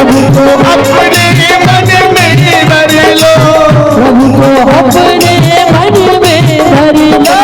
प्रभु को अपने मन में भर लो, प्रभु को अपने मन में धर लो।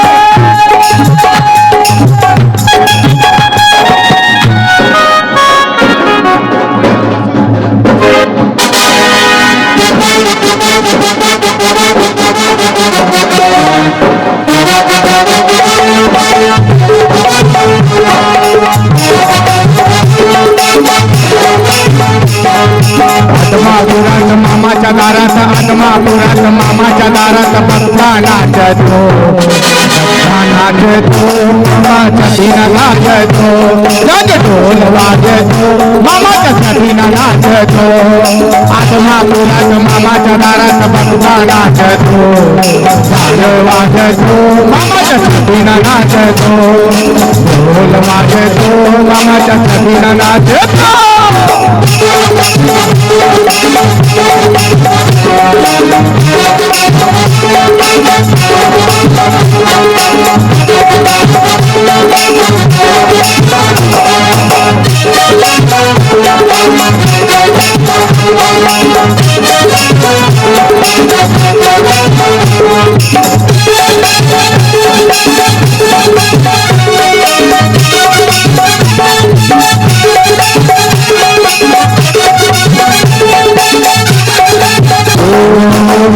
आत्मापुरात मामाच्या दारात, आत्मापुरात मामाच्या दारात भक्ता नाचतो, भक्ता नाचतो, मामाच्या दिन नाचतो, जग ढोल वाजतो, मामाच्या सदीन नाचतो। आत्मापुरात मामाच्या दारात भक्ता नाचतो, ढोल वाजतो, मामाच्या सदीन नाचतो, ढोल वाजतो, मामाच्या सदीन नाचतो।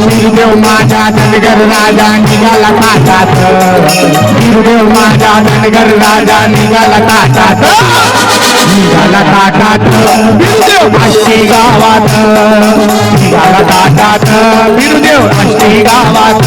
वीरदेव माझा धनगर राजा निघाला काठात, वीरदेव माझा धनगर राजा निघाला काठात, निघाला काठात वीरदेव आष्टी गावात, निघाला काठात वीरदेव आष्टी गावात।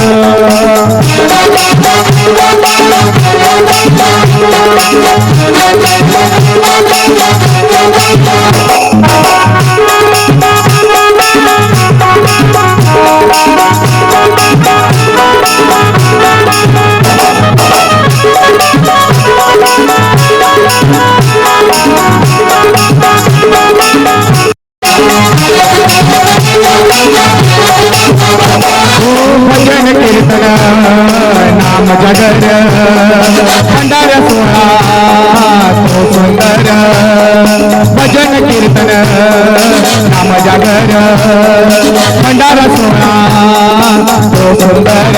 भजन कीर्तन नाम जगर, भंडार सोहळा तो सुंदर, भजन कीर्तन नाम जगर, भंडार सोहळा तो सुंदर।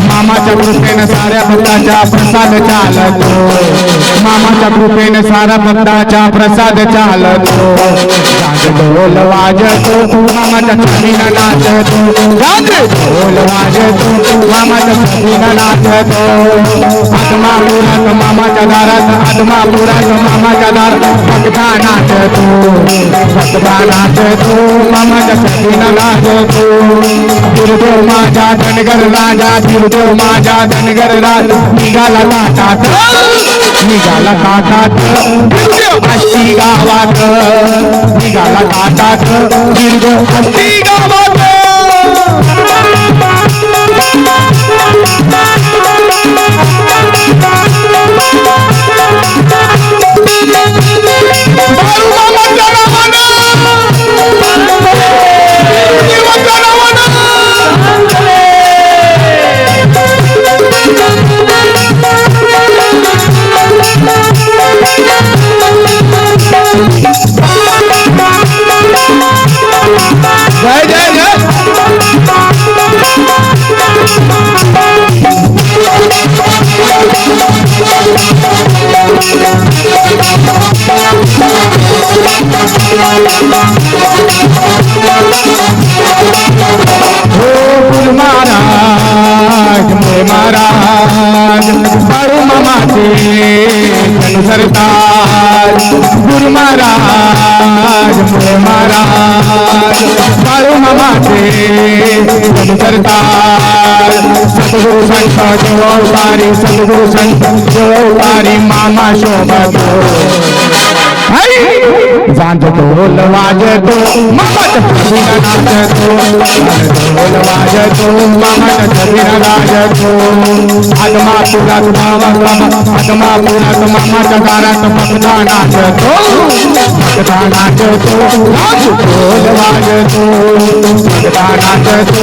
मामाच्या कृपेने साऱ्या भक्तांचा प्रसाद चालतो, मामाच्या कृपेने सारा भक्तांचा प्रसाद चालतो, ढोल वाजतो, मामाच्या छातीला नाचतो, ढोल वाजतो, मामाच्या छातीला नाचतो। आत्मापुरात मामाच्या दारात, आत्मापुरात मामाच्या दारात भक्ता नाचतो, भक्ता नाचतो, मामाच्या छातीला नाचतो। वीरदेव माझा धनगर राजा, वीरदेव माझा धनगर राजा निघाला काठात, निघाला काठात वीरदेव आष्टी गावात, निघाला काठात वीरदेव आष्टी गावात। जय जय गुरु महाराज मोरे महाराज बाळू मामाचे सरताज, गुरु महाराज मोरे महाराज बाळू मामाचे सरताज। सद्गुरु संत जवळवारी, सद्गुरु संत जवळवारी मामा शोभतो, जांज ढोल वाजतो, मामाच्या छबीला नाचतो, ढोल वाजतो, मामाच्या छबीला नाचतो। आत्मापुरात आत्मापुरात मामाच्या दारात भक्ता नाचतो, भक्ता नाचतो, ढोल वाजतो, भक्ता नाचतो,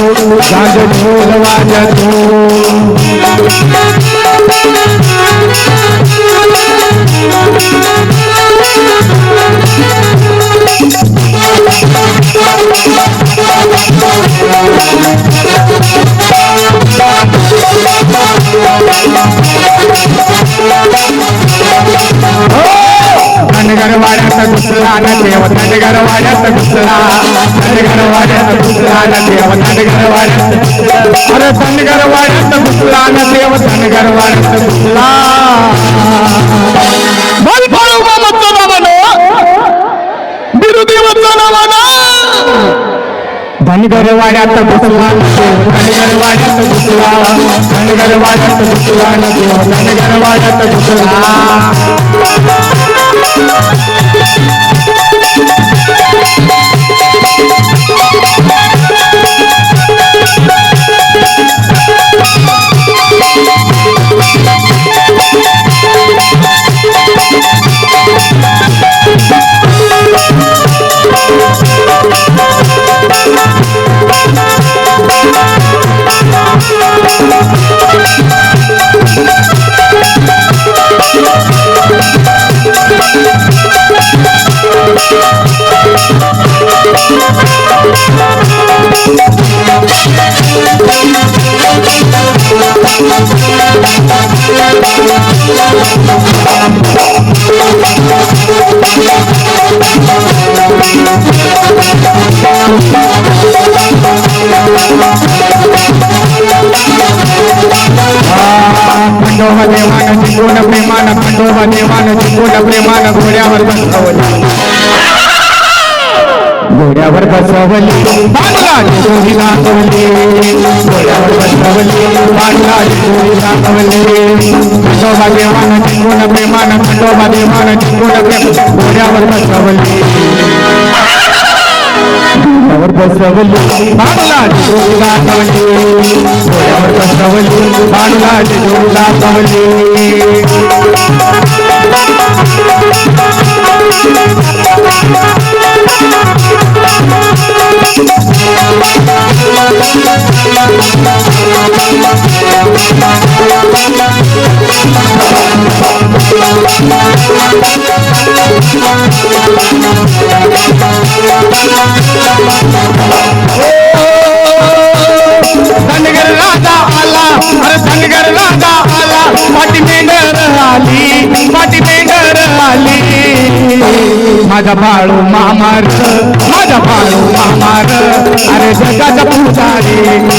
जांज ढोल वाजतो। घुसला न देव धनगर वाड्यात घुसला धनगर वाड्यात घुसला न देव धनगर वाड्यात अरे धनगर वाड्यात घुसला न देव धनगर वाड्यात घुसला बाळूबा मत्तो नावानं बिरुदी मत्तो नावानं धनगर वाड्यात घुसला न देव धनगर वाड्यात घुसला धनगर वाड्यात घुसला न देव धनगर वाड्यात घुसला खंडोबा देवानं जिंकून प्रेमानं खंडोबा देवानं जिंकून प्रेमानं घोड्यावर बसवली घोड्यावर बसवली बाणलाची जोडी दाखवली घोड्यावर बसवली बाणलाची जोडी दाखवली खंडोबा देवानं जिंकून प्रेमानं खंडोबा देवानं जिंकून घोड्यावर बसवली घोड्यावर बसवली बाणलाची जोडी दाखवली घोड्यावर बसवली बाणलाची जोडी दाखवली धनगर राजा आला अरे धनगर राजा आला पाटी मेंढर आली पाटी मेंढर आली माझा बाळू मामार माझा बाळू मामार अरे जगाचा पुजारी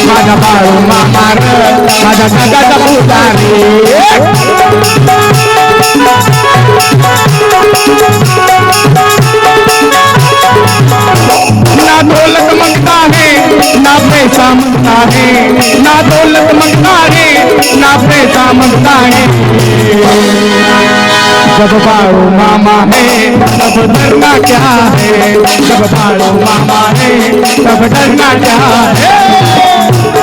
माझा बाळू मामार माझा जगाचा पुजारी ना दौलत मंगता है ना पैसा मंगता है ना दौलत मंगता है ना पैसा मंगता है जब बाळू मामा है तब डरना क्या है जब बाळू मामा है तब डरना क्या है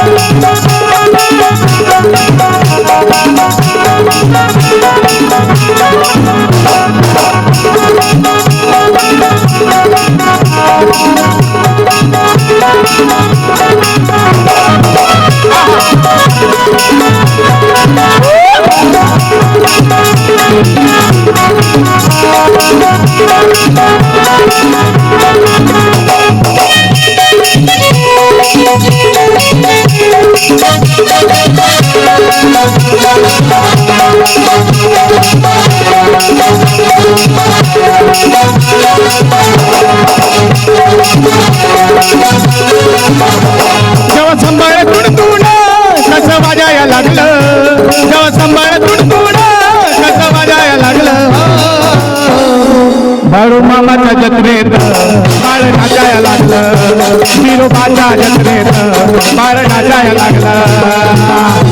जेव्हा संभाळ तुडतुड कसं वाजायला लागलं जेव्हा संभाळ तुडतुड कसं वाजायला लागलं बाळू मामाच्या जत्रेत बाळ नाचायला लागलं बिरोबाच्या जत्रेत बाळ नाचायला लागलं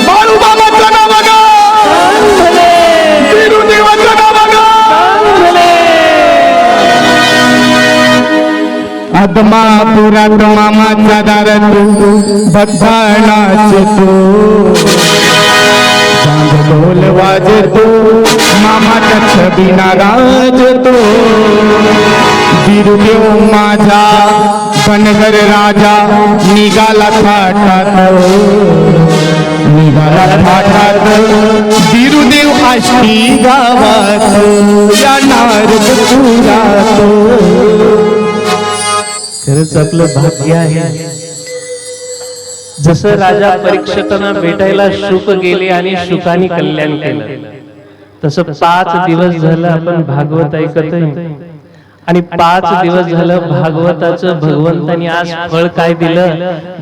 बाळू मामाचं नाव बघा बिरुदेवाचं नाव बघा आदमापुरात मामाचा दार तू बघानाच तू ढोल वाजतो मामाच्या छबीना गाजतो बिरुदेव माझा बनगर राजा निघाला थाटात निघाला थाटात बिरुदेव आष्टी गावात या नारदपुरात. खरंच आपलं भाग्य आहे. जसं राजा परीक्षितांना भेटायला शुक गेले आणि शुकाने कल्याण केलं, तसं 5 दिवस झालं आपण भागवत ऐकतोय आणि 5 दिवस झालं भागवताचं भगवंतानी आज फळ काय दिलं.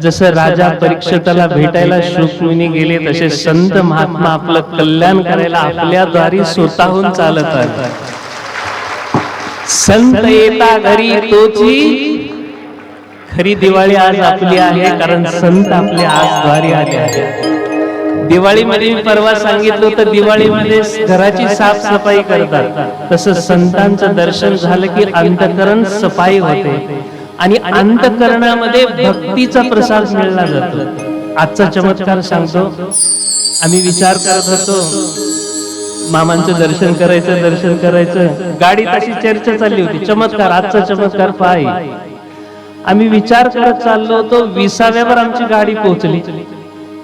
जसं राजा परीक्षिताला भेटायला शुकमुनी गेले, तसे संत महात्मा आपलं कल्याण करायला आपल्या द्वारी स्वतःहून चालत आहेत. संत येता घरी तोची खरी दिवाळी आज आपली आहे, कारण संत आपले आज द्वारी आले आहेत. दिवाळीमध्ये मी परवा सांगितलं होतं, दिवाळीमध्ये घराची साफसफाई करतात, तसं संतांचं दर्शन झालं की अंतःकरण सफाई होते आणि अंतःकरणामध्ये भक्तीचा प्रसाद मिळला जातो. आजचा चमत्कार सांगतो. आम्ही विचार करत होतो मामांचं दर्शन करायचं, गाडीत अशी चर्चा चालली होती. चमत्कार, आजचा चमत्कार पाय. आम्ही विचार करत चाललो होतो, 20व्यावर आमची गाडी पोहोचली.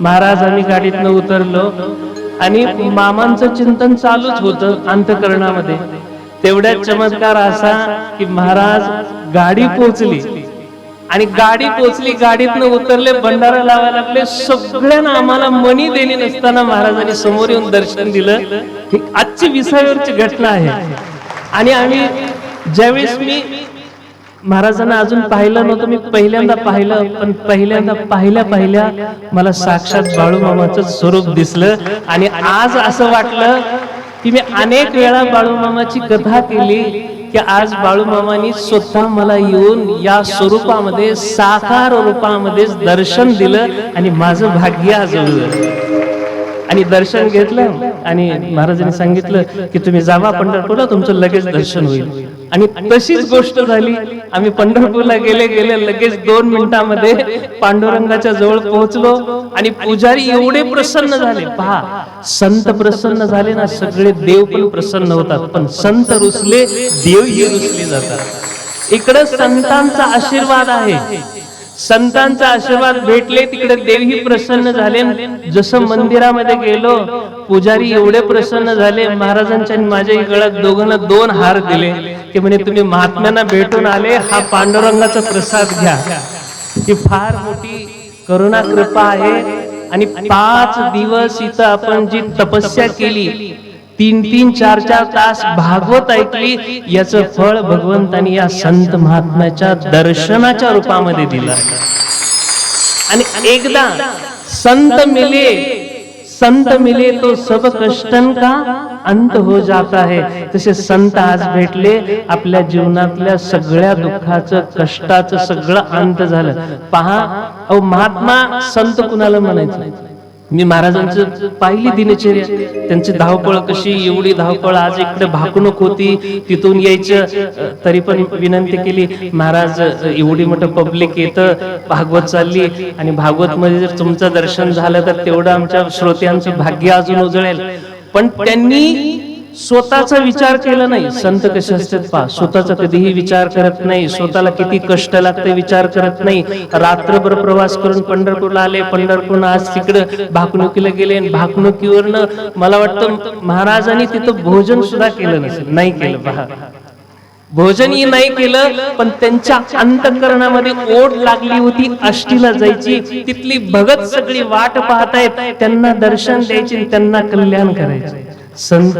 महाराज आम्ही गाडीतनं उतरलो आणि मामांचं चिंतन चालूच होतं अंतःकरणामध्ये. तेवढ्यात चमत्कार असा की महाराज गाडी पोहोचली आणि गाडीतनं उतरले, भंडारा लावायला लागले. सगळ्यांना आम्हाला मनी दिली नसताना महाराजांनी समोर येऊन दर्शन दिलं. ही आजची 20व्यावरची घटना आहे. आणि आम्ही ज्यावेळेस मी महाराजांना अजून पाहिलं नव्हतं, मी पहिल्यांदा पाहिलं, पण पहिल्यांदा पाहिल्या मला साक्षात बाळूमामाचं स्वरूप दिसलं. आणि आज असं वाटलं की मी अनेक वेळा बाळूमामाची कथा केली की आज बाळूमामांनी स्वतः मला येऊन या स्वरूपामध्ये, साकार रूपामध्ये दर्शन दिलं आणि माझं भाग्य आजवलं. आणि दर्शन घेतलं आणि महाराजांनी सांगितलं की तुम्ही जावा पंढरपूरला, तुमचं लगेच दर्शन होईल. आणि तशीच गोष्ट झाली. आम्ही पंढरपूरला गेले लगेच 2 मिनिटांमध्ये पांडुरंगाच्या जवळ पोहोचलो आणि पुजारी एवढे प्रसन्न झाले. पहा, संत प्रसन्न झाले ना, सगळे देव पण प्रसन्न होतात. पण संत रुसले, देवही रुसले जातात. इकडे संतांचा आशीर्वाद आहे, संतांचा आशीर्वाद भेटले, तिकडे देवही प्रसन्न झाले. जसं मंदिरामध्ये गेलो, पुजारी एवढे प्रसन्न झाले, महाराजांच्या आणि माझ्या गळ्यात दोघांना 2 हार दिले की म्हणे तुम्ही महात्म्यांना भेटून आले, हा पांडुरंगाचा प्रसाद घ्या. ही फार मोठी करुणा कृपा आहे. आणि 5 दिवस इथं आपण जी तपस्या केली, 3-3, 4-4 तास भागवत ऐकली, याचं फळ भगवंतानी या संत महात्म्याच्या दर्शनाच्या रूपामध्ये दिलं. आणि एकदा संत मिले तो सब कष्टन का अंत हो जाता है. तसे संत आज भेटले, आपल्या जीवनातल्या सगळ्या दुःखाचं, कष्टाचं सगळं अंत झालं. पहा, अहो महात्मा संत कुणाला म्हणायचं. मी महाराजांचं पाहिली दिनचर्या, त्यांची धावपळ कशी, एवढी धावपळ. आज इकडे भाकणूक होती, तिथून यायचं, तरी पण विनंती केली, महाराज एवढी मोठं पब्लिक येतं, भागवत चालली आणि भागवत मध्ये जर तुमचं दर्शन झालं तर तेवढं आमच्या श्रोत्यांचं भाग्य अजून उजळेल. पण त्यांनी स्वतःचा विचार केला नाही. संत कसे असतात पहा, स्वतःचा कधीही विचार करत नाही, स्वतःला किती कष्ट लागते विचार करत नाही. रात्रभर प्रवास करून पंढरपूरला आले, पंढरपूरला आज तिकडे भाकणुकीला गेले. भाकणुकीवरनं मला वाटतं महाराजांनी तिथं भोजन सुद्धा केलं नसेल, नाही केलं. पहा, भोजनही नाही केलं, पण त्यांच्या अंतःकरणामध्ये ओढ लागली होती आष्टीला जायची. तिथली भगत सगळी वाट पाहतायत, त्यांना दर्शन द्यायचे, त्यांना कल्याण करायचे. संत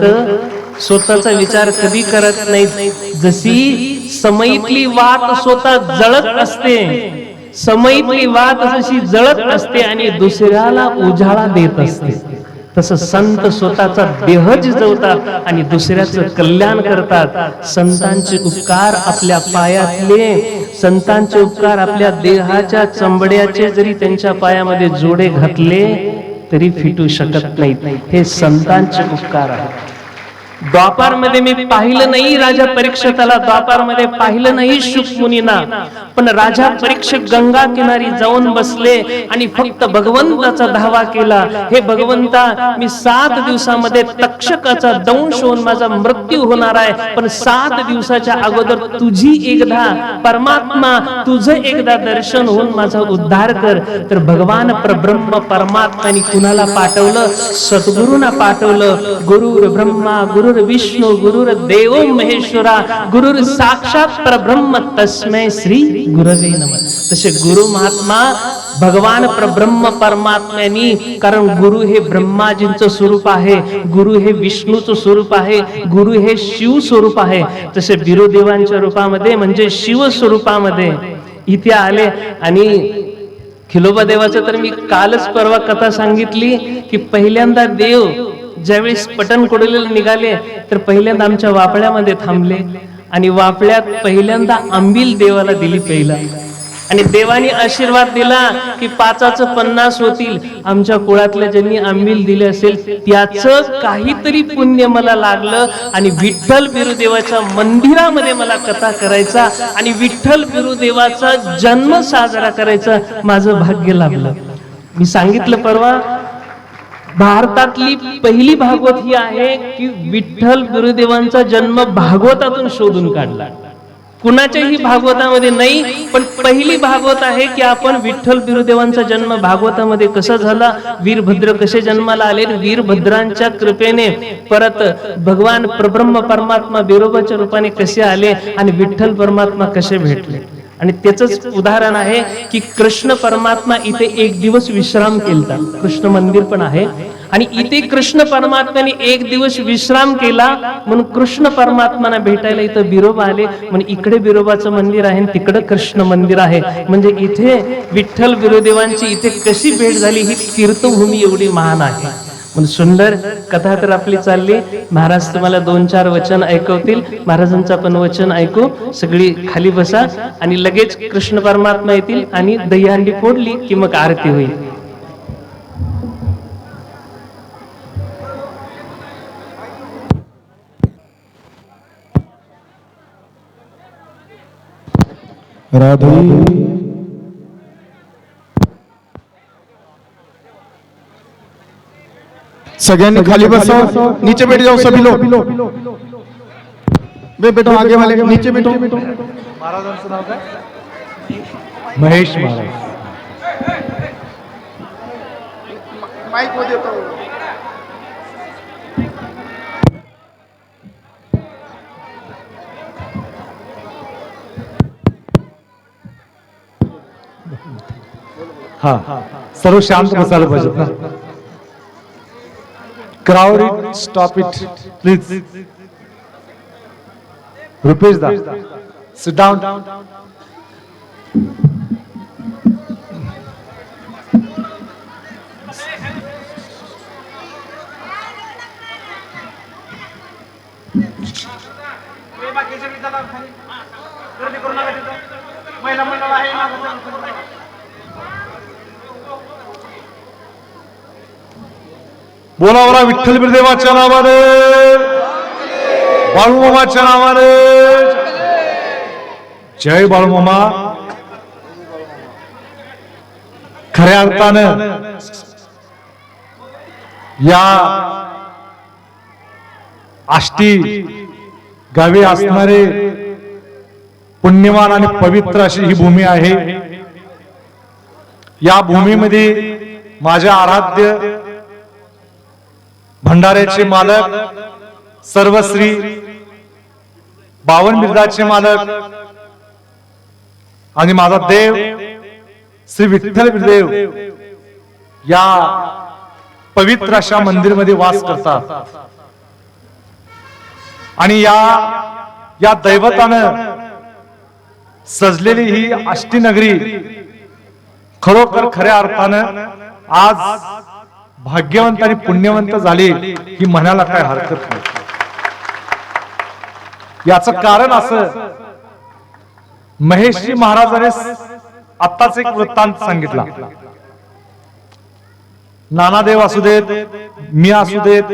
स्वतःचा विचार कधी करत नाहीत. जशी समईतली वात स्वतः जळत असते, समईतली वात जशी जळत असते आणि दुसऱ्याला उजाळा देत असते, तसं संत स्वतःचा देह जिजवतात आणि दुसऱ्याचं कल्याण करतात. संतांचे उपकार आपल्या पायातले, संतांचे उपकार आपल्या देहाच्या चंबड्याचे जरी त्यांच्या पायामध्ये जोडे घातले तरी फिटू शकत नाहीत. हे संतांचे उपकार आहेत. द्वापार मध्ये मी पाहिलं नाही राजा परीक्षिताला, द्वापार मध्ये पाहिलं नाही शुकमुनींना, पण राजा परीक्षित गंगा किनारी जाऊन बसले आणि फक्त भगवंताचा धावा केला. हे भगवंता, मी 7 दिवसामध्ये तक्षकाचा दंश होऊन माझा मृत्यू होणार आहे, पण 7 दिवसाच्या अगोदर तुझी एकदा परमात्मा तुझं एकदा दर्शन होऊन माझा उद्धार कर. तर भगवान परब्रह्म परमात्म्याने कुणाला पाठवलं? सद्गुरूंना पाठवलं. गुरुर ब्रह्मा गुरुर विष्णू गुरुर देव महेश्वरा गुरुर साक्षात परब्रह्म तस्मै श्री गुरवे नमः. तसे गुरु महात्मा भगवान परब्रह्म परमात्म्यानी, कारण गुरु हे ब्रह्माजींचं स्वरूप आहे, गुरु हे विष्णूचं स्वरूप आहे, गुरु हे शिव स्वरूप आहे. तसे बिरुदेवांच्या रूपामध्ये म्हणजे शिव स्वरूपामध्ये इथे आले. आणि खिलोबा देवाचं तर मी कालच परवा कथा सांगितली की पहिल्यांदा देव ज्यावेळेस पटणकोडीला निघाले तर पहिल्यांदा आमच्या वापळ्यामध्ये थांबले आणि वापळ्यात पहिल्यांदा आंबील देवाला दिली पहिला. आणि देवाने आशीर्वाद दिला की 5चं 50 होतील. आमच्या कुळातल्या ज्यांनी आंबील दिले असेल त्याचं काहीतरी पुण्य मला लागलं आणि विठ्ठल बिरुदेवाच्या मंदिरामध्ये मला कथा करायचा आणि विठ्ठल बिरुदेवाचा जन्म साजरा करायचा माझं भाग्य लाभलं. मी सांगितलं परवा, भारतातली पहिली भागवत ही आहे की विठ्ठल बिरुदेवांचा जन्म भागवतातून शोधून काढला. कुणाच्याही भागवतामध्ये नाही, पण पहिली भागवत आहे की आपण विठ्ठल बिरुदेवांचा जन्म भागवतामध्ये कसा झाला, वीरभद्र कसे जन्माला आले, वीरभद्रांच्या कृपेने परत भगवान परब्रह्म परमात्मा बिरोबाच्या रूपाने कसे आले आणि विठ्ठल परमात्मा कसे भेटले. आणि त्याच उदाहरण आहे की कृष्ण परमात्मा इथे 1 दिवस विश्राम केला. कृष्ण मंदिर पण आहे आणि इथे कृष्ण परमात्म्याने 1 दिवस विश्राम केला म्हणून कृष्ण परमात्म्याला भेटायला इथं बिरोबा आले. म्हणून इकडे बिरोबाचं मंदिर आहे आणि तिकडे कृष्ण मंदिर आहे. म्हणजे इथे विठ्ठल बिरुदेवांची इथे कशी भेट झाली ही तीर्थभूमी एवढी महान आहे. म्हणून सुंदर कथा तर आपली चालली. महाराज तुम्हाला 2-4 वचन ऐकवतील. महाराजांचं पण वचन ऐकू. सगळी खाली बसा आणि लगेच कृष्ण परमात्मा येतील आणि दहीहंडी फोडली की मग आरती होईल. राधे सगळ्यांनी खाली बसाओ, नीचे बैठ जाओ सभी लोग. बैठो आगे वाले नीचे बैठो. महाराजांचं नाव काय? महेश महाराज. माईक मध्ये येतो. हा, सर्व शांत बसायला पाहिजेत ना. Crowd it, stop it, please. Rupesh da, sit down. बोला बोला विठ्ठल बिरुदेवाच्या नावाने, बाळूमामाच्या नावाने. जय बाळूमामा. खऱ्या अर्थानं या आष्टी गावी असणारे पुण्यवान आणि पवित्र अशी ही भूमी आहे. या भूमीमध्ये माझ्या आराध्य भंडाऱ्याचे मालक, सर्वश्री 52 बिरदाचे मालक आणि माझा देव श्री विठ्ठल बिरदेव या पवित्र अशा मंदिरमध्ये वास करतात. आणि या दैवतानं सजलेली ही आष्टी नगरी खरोखर खऱ्या अर्थानं आज भाग्यवंत आणि पुण्यवंत झाले ही म्हणायला काय हरकत नाही. याचं कारण असं, महेशजी महाराजांनी आत्ताच एक वृत्तांत सांगितला. नानादेव असू देत, मी असू देत,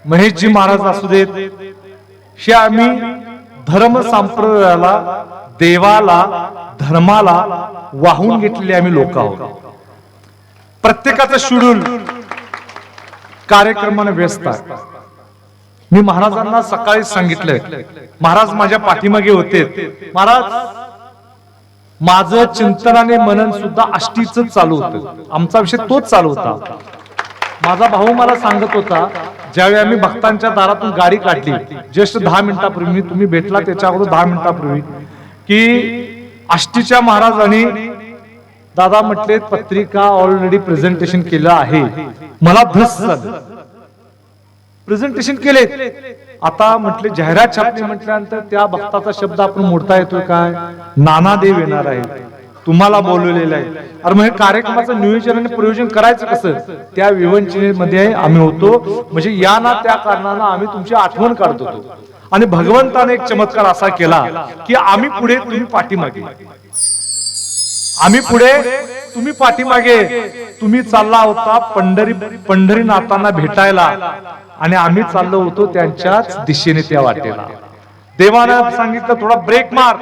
महेशजी महाराज असू देत, हे आम्ही धर्म संप्रदायाला, देवाला, धर्माला वाहून घेतलेले आम्ही लोक आहोत. प्रत्येकाचं शेड्यूल कार्यक्रमाने व्यस्त आहे. मी महाराजांना सकाळी सांगितलंय, महाराज माझ्या पाठीमागे होते, महाराज माझं चिंतन आणि मनन सुद्धा आष्टीच चालू होतं. आमचा विषय तोच चालू होता. माझा भाऊ मला सांगत होता, ज्यावेळी आम्ही भक्तांच्या दारातून गाडी काढली जस्ट 10 मिनिटापूर्वी, तुम्ही भेटला त्याच्या अगोदर 10 मिनिटापूर्वी, की आष्टीच्या महाराजांनी दादा म्हटले पत्रिका ऑलरेडी प्रेझेंटेशन केलं आहे. मला धस झालं. प्रेझेंटेशन केले, आता म्हटले जाहिरात छापली म्हटल्यानंतर त्या भक्ताचा शब्द आपण मोडता येतोय काय? नानादेव येणार आहे, तुम्हाला बोलवलेलं आहे. अरे मग कार्यक्रमाचं नियोजन आणि प्रयोजन करायचं कसं? त्या विवंचनेमध्ये आम्ही होतो, म्हणजे या ना त्या कारणानं आम्ही तुमची आठवण काढत होतो. आणि भगवंताने एक चमत्कार असा केला की आम्ही पुढे, तुम्ही पाठीमागे. आम्ही पुढे, तुम्ही पाठीमागे. तुम्ही चालला होता पंढरीनाथांना भेटायला आणि आम्ही चाललो होतो त्यांच्याच दिशेने त्या वाटेला. देवानं सांगितलं थोडा ब्रेक मार,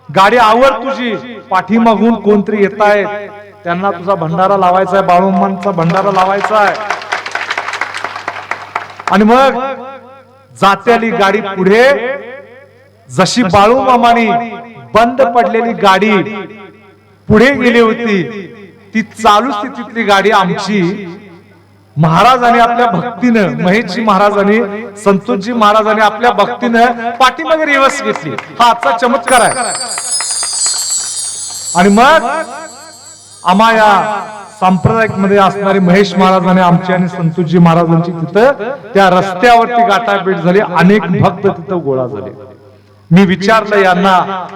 गाडी आवर तुझी, पाठीमागून कोणतरी येत आहेत, त्यांना तुझा भंडारा लावायचा आहे, बाळूमामांचा भंडारा लावायचा आहे. आणि मग जात्याली गाडी पुढे. जशी बाळूमामानी बंद पडलेली गाडी पुढे गेली होती, ती चालू स्थितीतली गाडी आमची महाराजांनी आपल्या भक्तीनं, महेशजी महाराजांनी, संतोषजी महाराजांनी आपल्या भक्तीनं पाठीमागे रिवर्स घेतली. हा आजचा चमत्कार आहे. आणि मग आम्हा या सांप्रदायिक मध्ये असणारे महेश महाराजांनी आमची आणि संतोषजी महाराजांची तिथं त्या रस्त्यावरती गाठाभेट झाली. अनेक भक्त तिथं गोळा झाले. मी विचारलं यांना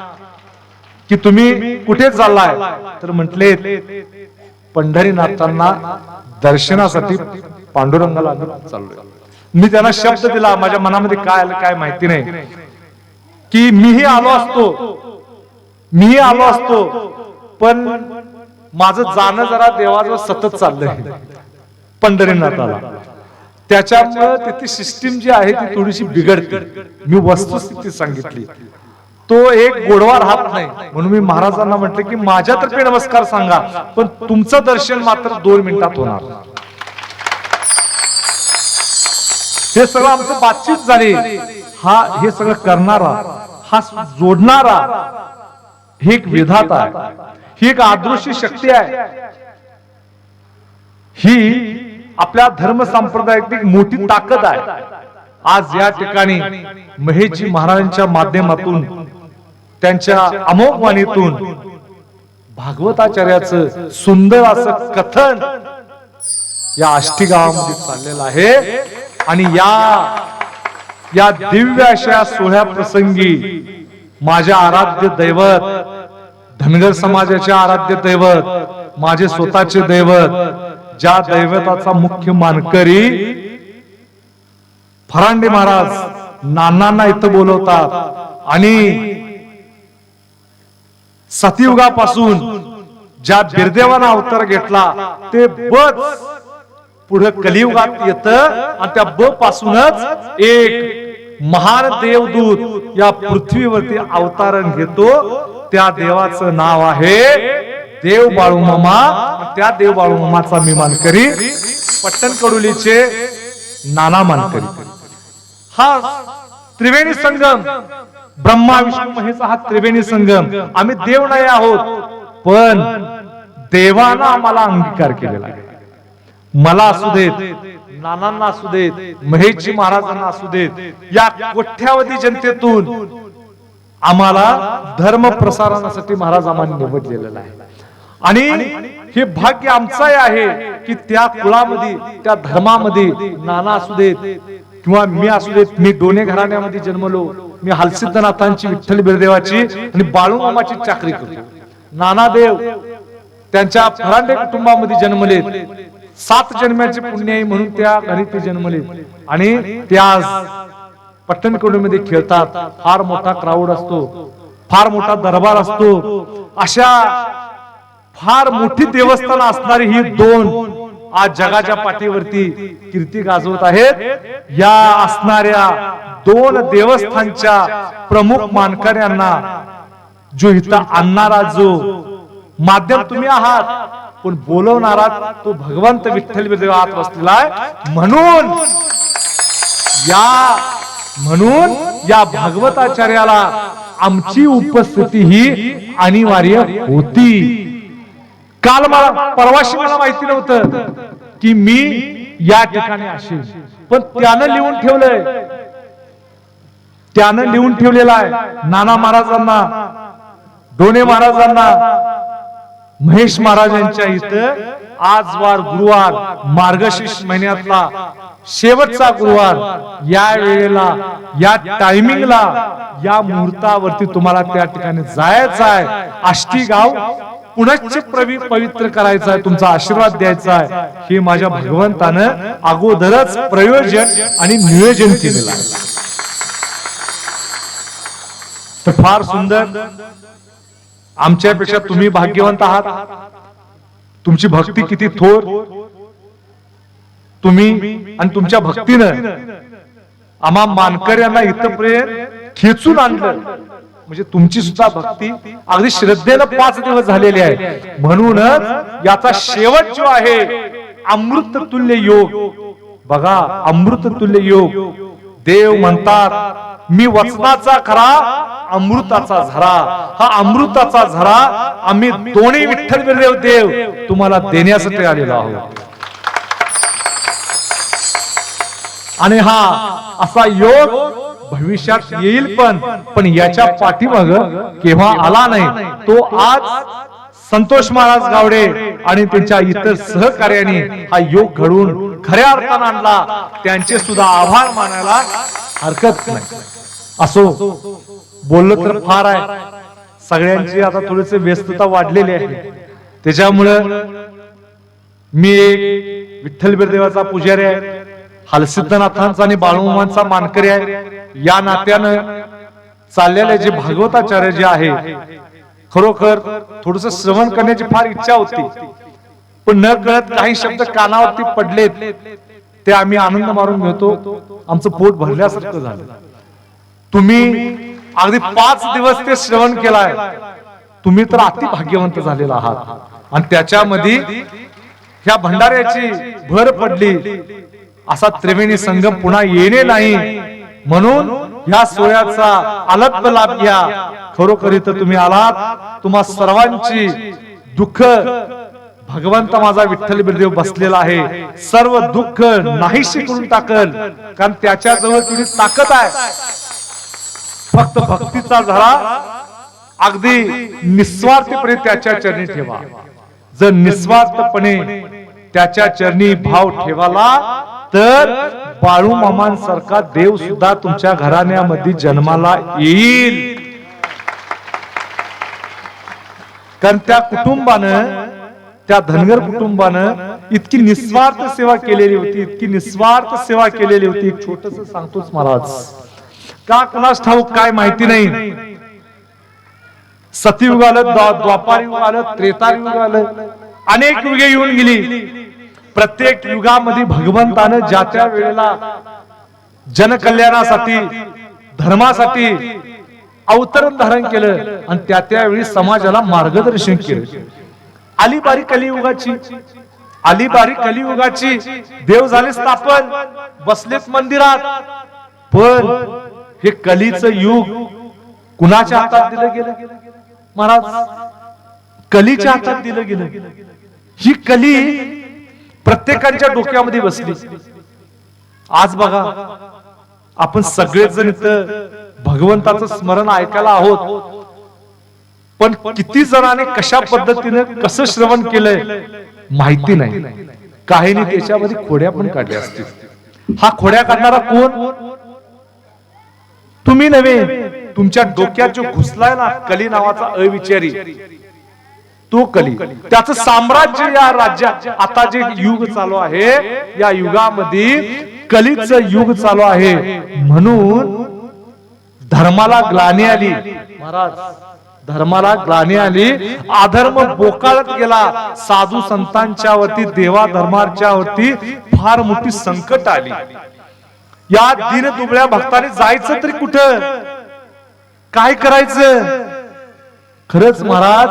की तुम्ही कुठे चाललाय? तर म्हटले पंढरीनाथांना दर्शनासाठी पांडुरंगाला आम्ही चाललोय. मी त्यांना शब्द दिला, माझ्या मनामध्ये काय आलं काय माहिती नाही, की मीही आलो असतो, पण माझं जाणं जरा देवाजवळ सतत चाललंय पंढरीनाथाला. त्याच्यामुळे तिथे सिस्टीम जी आहे ती थोडीशी बिघडते. मी वस्तुस्थिती सांगितली, तो एक गोडवा राहत नाही. म्हणून मी महाराजांना म्हटलं की माझ्यातर्फे नमस्कार सांगा, पण तुमचं दर्शन मात्र 2 मिनिटात होणार. हे सगळं आमचं बातचीत झाली. हे सगळं करणारा, हा जोडणारा, ही एक विधाता आहे, ही एक अदृश्य शक्ती आहे. ही आपल्या धर्म संप्रदायात एक मोठी ताकद आहे. आज या ठिकाणी महेशजी महाराजांच्या माध्यमातून, त्यांच्या अमोघ वाणीतून भागवताचार्याचं सुंदर असं कथन या आष्टी गावामध्ये चाललेलं आहे. आणि या दिव्य अशा सोहळ्या प्रसंगी माझ्या आराध्य दैवत, धनगर समाजाचे आराध्य दैवत, माझे स्वतःचे दैवत, ज्या दैवताचा मुख्य मानकरी फरांडे महाराज नानांना इथं बोलवतात. आणि सतयुगापासून ज्या बिरदेवानं अवतार घेतला ते बच पुढे कलियुगात येतं. आणि त्या ब पासूनच एक महान देवदूत या पृथ्वीवरती अवतारण घेतो. त्या देवाचं नाव आहे देव बाळूमामा. त्या देव बाळूमामाचा मी मानकरी पट्टण कडोलीचे नाना मानकरी. हा त्रिवेणी संगम, ब्रह्मा विष्णू महेश हा त्रिवेणी संगम. आम्ही देव नाही आहोत, पण देवानं आम्हाला अंगीकार केलेला आहे. मला असू देत, नानांना असू देत, महेशजी महाराजांना असू देत, या कोट्यावधी जनतेतून आम्हाला धर्म प्रसारणासाठी महाराज आम्हाला निवडलेलं आहे. आणि हे भाग्य आमचं आहे की त्या कुळामध्ये, त्या धर्मामध्ये नाना असू देत किंवा मी असू देत. मी डोणे घराण्यामध्ये जन्मलो. मी हलसिद्धनाथांची, विठ्ठल बिरदेवाची आणि बाळूमामाची चाकरी करतो. नानादेव त्यांच्या फरांडे कुटुंबामध्ये जन्मले. 7 जन्माचे पुण्य आहे म्हणून त्या घरी ते जन्मले. आणि ते आज पट्टण कडोलीमध्ये खेळतात. फार मोठा क्राऊड असतो, फार मोठा दरबार असतो. अशा फार मोठी देवस्थान असणारी ही 2 आज जगाच्या पाठीवरती कीर्ती गाजवत आहेत. या असणाऱ्या 2 देवस्थानच्या प्रमुख मानकऱ्यांना जो इथं आणणारा जो माध्यम तुम्ही आहात, पण बोलवणारा तो भगवंत विठ्ठल बिरदेव आत बसलेला आहे. म्हणून या भागवताचार्याला आमची उपस्थिती ही अनिवार्य होती. काल परवाशी मला माहिती नव्हतं की मी या ठिकाणी असेल, पण त्यानं लिहून ठेवलेलं आहे. नाना महाराजांना, डोणे महाराजांना, महेश महाराजांच्या इथं आज वार गुरुवार, मार्गशीर्ष महिन्यातला शेवटचा गुरुवार, या वेळेला, या टायमिंगला, या मुहूर्तावरती तुम्हाला त्या ठिकाणी जायचं आहे. आष्टी गाव पुनश्च पवित्र करायचं आहे, तुमचा आशीर्वाद द्यायचा आहे. हे माझ्या भगवंतानं अगोदरच प्रयोजन आणि नियोजन केलेलं आहे. तर फार सुंदर. आमच्यापेक्षा तुम्ही भाग्यवंत आहात. तुमची भक्ती किती थोर. तुम्ही आणि तुमच्या भक्तीनं आम्हा मानकऱ्यांना इथपर्यंत खेचून आणलं. म्हणजे तुमची सुद्धा भक्ती अगदी श्रद्धेनं 5 दिवस झालेली आहे. म्हणूनच याचा शेवट जो आहे अमृत तुल्य योग. बघा, अमृत तुल्य योग. देव म्हणतात मी वचनाचा खरा, अमृताचा झरा. हा अमृताचा झरा आम्ही दोन्ही विठ्ठल बिरदेव देव तुम्हाला देण्यासाठी आलेलो आहोत. आणि हा असा योग भविष्यात येईल, पण याच्या पाठीमाग केव्हा आला नाही तो आज संतोष महाराज गावडे आणि त्यांच्या इतर सहकार्याने हा योग घडवून खऱ्या अर्थाने आणला. त्यांचे सुद्धा आभार मानायला हरकत नाही. असो, बोललं तर फार आहे. सगळ्यांची आता थोडीशी व्यस्तता वाढलेली आहे. त्याच्यामुळं मी एक विठ्ठल बिरदेवाचा पुजारी आहे, हलसिद्धनाथांचा आणि बाळूमामांचा मानकरी आहे. या नात्यानं चाललेले जे भागवताचार्य जे आहे, खरोखर थोडस श्रवण करण्याची फार इच्छा होती, पण न कळत काही शब्द कानावरती पडलेत ते आम्ही आनंद मारून घेतो. आमचं पोट भरल्यासारखं झालं. तुम्ही अगदी 5 दिवस ते श्रवण केलाय. तुम्ही तर अति भाग्यवंत झालेला आहात. आणि त्याच्यामध्ये ह्या भंडाऱ्याची भर पडली. असा त्रिवेणी संगम पुन्हा येणे नाही, म्हणून ह्या सोहळ्याचा अलग लाभ घ्या. खरोखर इथं तुम्ही आलात. तुम्हा सर्वांची दुःख भगवंत माझा विठ्ठल बिरदेव बसलेला आहे. सर्व दुःख नाहीशी करून टाकल, कारण त्याच्या जवळ तुम्ही ताकद आहे. फक्त भक्तीचा झरा अगदी निस्वार्थपणे त्याच्या चरणी ठेवा. जर निस्वार्थपणे त्याच्या चरणी भाव ठेवाला तर बाळूमामांसारखा देव सुद्धा तुमच्या घराण्यामध्ये जन्माला येईल. कारण त्या कुटुंबानं, त्या धनगर कुटुंबानं इतकी निस्वार्थ सेवा केलेली होती, इतकी निस्वार्थ सेवा केलेली होती. एक छोटस सांगतोच महाराज, का कुणास ठाऊक काय माहिती नाही. सतयुग आलं, द्वापार युग आलं, त्रेतायुग आलं, अनेक युगे येऊन गेली. प्रत्येक युगामध्ये भगवंतानं ज्या त्या वेळेला जनकल्याणासाठी, धर्मासाठी अवतरण धारण केलं आणि त्या त्यावेळी समाजाला मार्गदर्शन केलं. अलीबारी कलियुगाची देव झाले स्थापन, बसलेत मंदिरात. पण हे कलीचं युग कुणाच्या हातात दिलं गेलं महाराज? कलीच्या हातात दिलं गेलं. ही कली प्रत्येकाच्या डोक्यामध्ये बसली. आज बघा, आपण सगळेजण इथं भगवंताचं स्मरण ऐकायला आहोत, पण किती जणांनी कशा पद्धतीने कसं श्रवण केलंय माहिती नाही. काहींनी त्याच्यामध्ये खोड्या पण काढल्या असतील. हा खोड्या काढणारा कोण? तुम्ही नव्हे. तुमच्या डोक्यात जो घुसलाय ना कली नावाचा अविचारी, तो कली, त्याचं साम्राज्य या राज्यात. आता जे युग चालू आहे, या युगामध्ये कलीचं युग चालू आहे. म्हणून धर्माला ग्लानी आली महाराज. धर्माला ग्लानी आली, अधर्म बोकाळत गेला, साधू संतांच्या वरती, देवा धर्माच्या वरती फार मोठी संकट आली. या दीन दुबळ्या भक्ताने जायचं तरी कुठं, काय करायचं? खरंच महाराज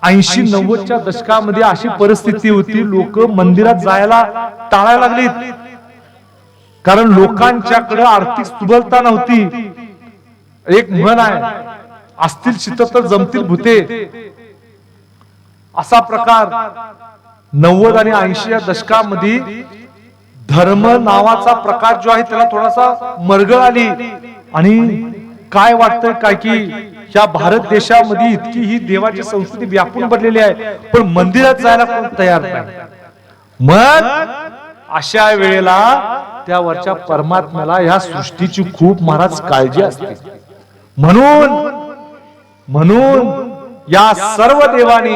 80-90च्या दशकामध्ये अशी परिस्थिती होती, लोक मंदिरात जायला टाळायला लागलीत, कारण लोकांच्याकडे आर्थिक सुबलता नव्हती. एक म्हण आहे, असतील चित्त तर जमतील भूते, असा प्रकार 90 आणि 80 या दशकामध्ये धर्म नावाचा प्रकार जो आहे त्याला थोडासा मरगळ आली. आणि काय वाटतंय काय की या भारत देशामध्ये इतकी ही देवाची संस्कृती व्यापून भरलेली आहे, पण मंदिरात जायला कोण तयार नाही. मग अशा वेळेला त्या वरच्या परमात्म्याला या सृष्टीची खूप महाराज काळजी असते. म्हणून या सर्व देवानी,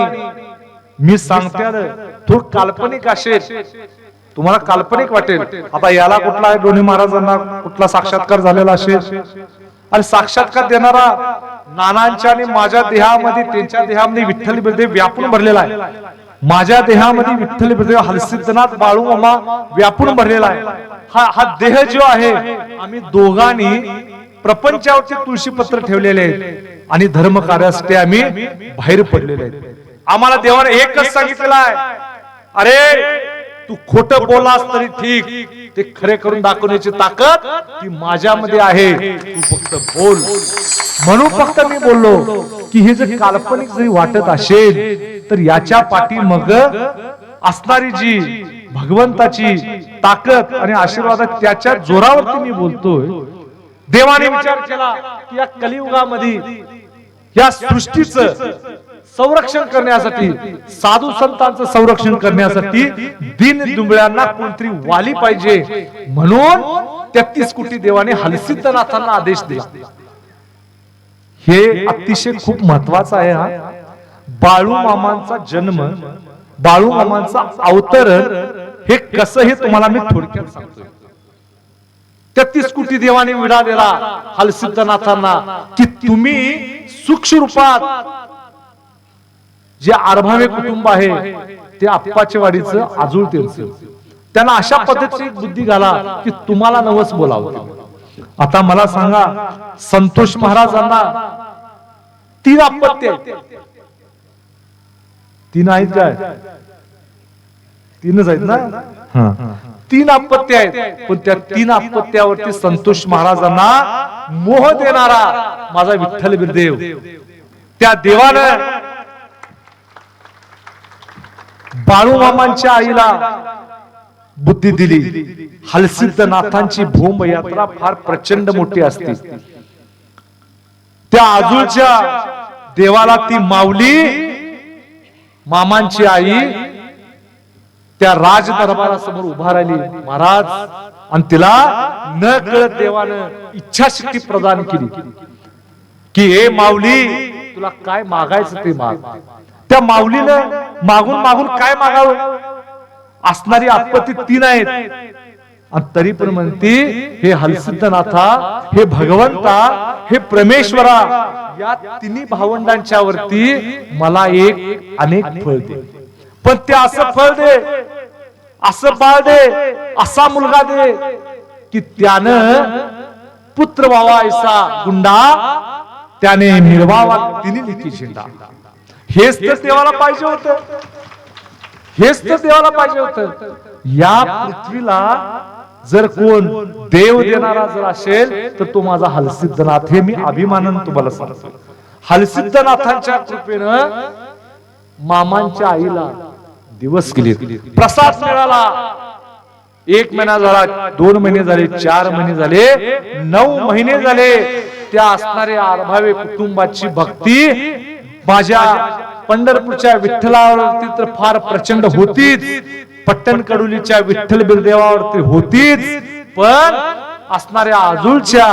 मी सांगते थोड काल्पनिक असेल, तुम्हाला काल्पनिक वाटेल. आता याला कुठला आहे, दोन्ही महाराजांना कुठला साक्षात्कार झालेला असेल, आणि साक्षात्कार देणारा नानांच्या आणि माझ्या देहामध्ये, त्यांच्या देहामध्ये विठ्ठल बिरदेव व्यापून भरलेला आहे. माझ्या देहामध्ये विठ्ठल बिरदेव हलसिद्धनाथ बाळूमामा व्यापून भरलेला आहे. हा देह जो आहे, आम्ही दोघांनी प्रपंचावरती तुळशीपत्र ठेवलेले आहेत आणि धर्म कार्यासाठी आम्ही बाहेर पडलेले आहेत. आम्हाला देवाने एकच सांगितलेलं आहे, अरे तू खोटं बोलास तरी ठीक, ते खरे करून दाखवण्याची ताकद ती माझ्यामध्ये आहे, तू फक्त बोल. म्हणून फक्त मी बोललो की हे जर काल्पनिक जरी वाटत असेल तर याच्या पाठी मग असणारी जी भगवंताची ताकद आणि आशीर्वाद त्याच्या जोरावरती मी बोलतोय. देवाने विचार केला की या कलियुगामध्ये या सृष्टीचं संरक्षण करण्यासाठी, साधू संतांचं संरक्षण करण्यासाठी दीन दुबळ्यांना कोणतरी वाली पाहिजे, म्हणून 33 कोटी देवाने हलसिद्धनाथांना आदेश दिला. हे अतिशय खूप महत्वाचं आहे. हा बाळूमामांचा जन्म, बाळूमामांचा अवतरण हे कसं, हे तुम्हाला मी थोडक्यात सांगतोय. 33 कोटी देवाने विडा दिला हलसिद्धनाथांना की तुम्ही सूक्ष्म रूपात, जे आरभावे कुटुंब आहे ते आप्पाच्या वाडीचं आजूळ त्यांचं, त्यांना अशा पद्धतीची बुद्धी घाला की तुम्हाला नवस बोलावं. आता मला सांगा, संतोष महाराजांना 3 अपत्य आहेत. 3 आहेत काय? 3च आहेत ना? 3 अपत्य आहेत, पण त्या 3 अपत्यावरती संतोष महाराजांना मोह देणारा माझा विठ्ठल बिरदेव, त्या देवानं बाळूमामांच्या आईला बुद्धी दिली. हलसिद्धनाथांची भूम यात्रा फार प्रचंड मोठी असते. त्या आजूळच्या देवाला ती माऊली, मामांची आई, त्या राज दरबारासमोर उभा राहिली महाराज, आणि तिला न कळत देवानं इच्छाशक्ती प्रदान केली की हे माऊली, तुला काय मागायचं ते माग. त्या माऊलीनं मागून मागून काय मागावं, असणारी आपत्ती 3 आहेत, आणि तरी पण म्हणते हे हलसिद्धनाथा, हे भगवंता, हे परमेश्वरा, या 3 भावंडांच्या वरती मला एक अनेक फळ दे, पण ते असं फळ दे, असं बाळ दे, असा मुलगा दे की त्यानं पुत्र व्हावा ऐसा गुंडा, त्याने मिळवावा 3 लिखी झेंडा. हेच तर देवाला पाहिजे होतं, हेच तर देवाला पाहिजे होतं. या पृथ्वीला जर कोण देव देणारा जर असेल तर तो माझा हलसिद्धनाथ, हे मी अभिमानानं तुम्हाला सांगतो. हलसिद्धनाथांच्या कृपेनं मामांच्या आईला दिवस गेले, प्रसाद मिळाला. 1 महिना झाला, 2 महिने झाले, 4 महिने झाले, 9 महिने झाले. त्या असणाऱ्या आरभावे कुटुंबाची भक्ती माझ्या पंढरपूरच्या विठ्ठलावरती तर फार प्रचंड होतीच, पट्टण कडुलीच्या विठ्ठल बिरदेवावरती होतीच, पण असणाऱ्या आजूळच्या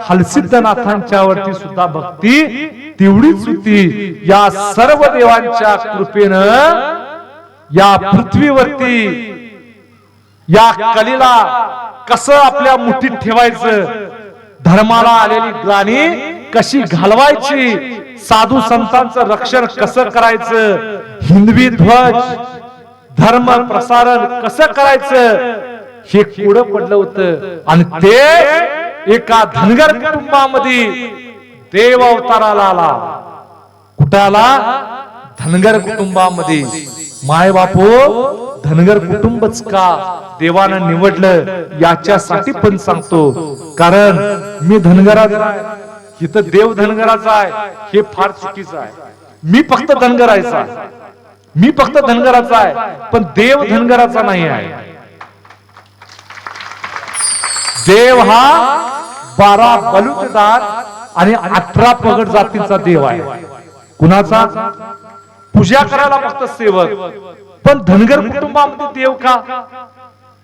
हलसिद्धनाथांच्या वरती सुद्धा भक्ती तेवढीच होती. या सर्व देवांच्या कृपेनं या पृथ्वीवरती, या कलीला कसं आपल्या मुठीत ठेवायचं, धर्माला आलेली ग्लानी कशी घालवायची, साधू संतांचं रक्षण कसं करायचं, हिंदवी ध्वज धर्म प्रसारण कसं करायचं हे पुढं पडलं होतं. आणि ते एका धनगर कुटुंबामध्ये देव अवताराला आला. कुठं आला? धनगर कुटुंबामध्ये. माय बापू, धनगर कुटुंबच का देवानं निवडलं याच्यासाठी पण सांगतो. कारण मी धनगराचा आहे, इथं देव धनगराचा आहे हे फार चुकीचं आहे. मी फक्त धनगराचा आहे, मी फक्त धनगराचा आहे, पण देव धनगराचा नाही आहे. देव हा 12 बलुतेदार आणि 18 पगड जातीचा देव आहे. कुणाचा? पूजा करायला फक्त सेवक. पण धनगर कुटुंबामध्ये देव का?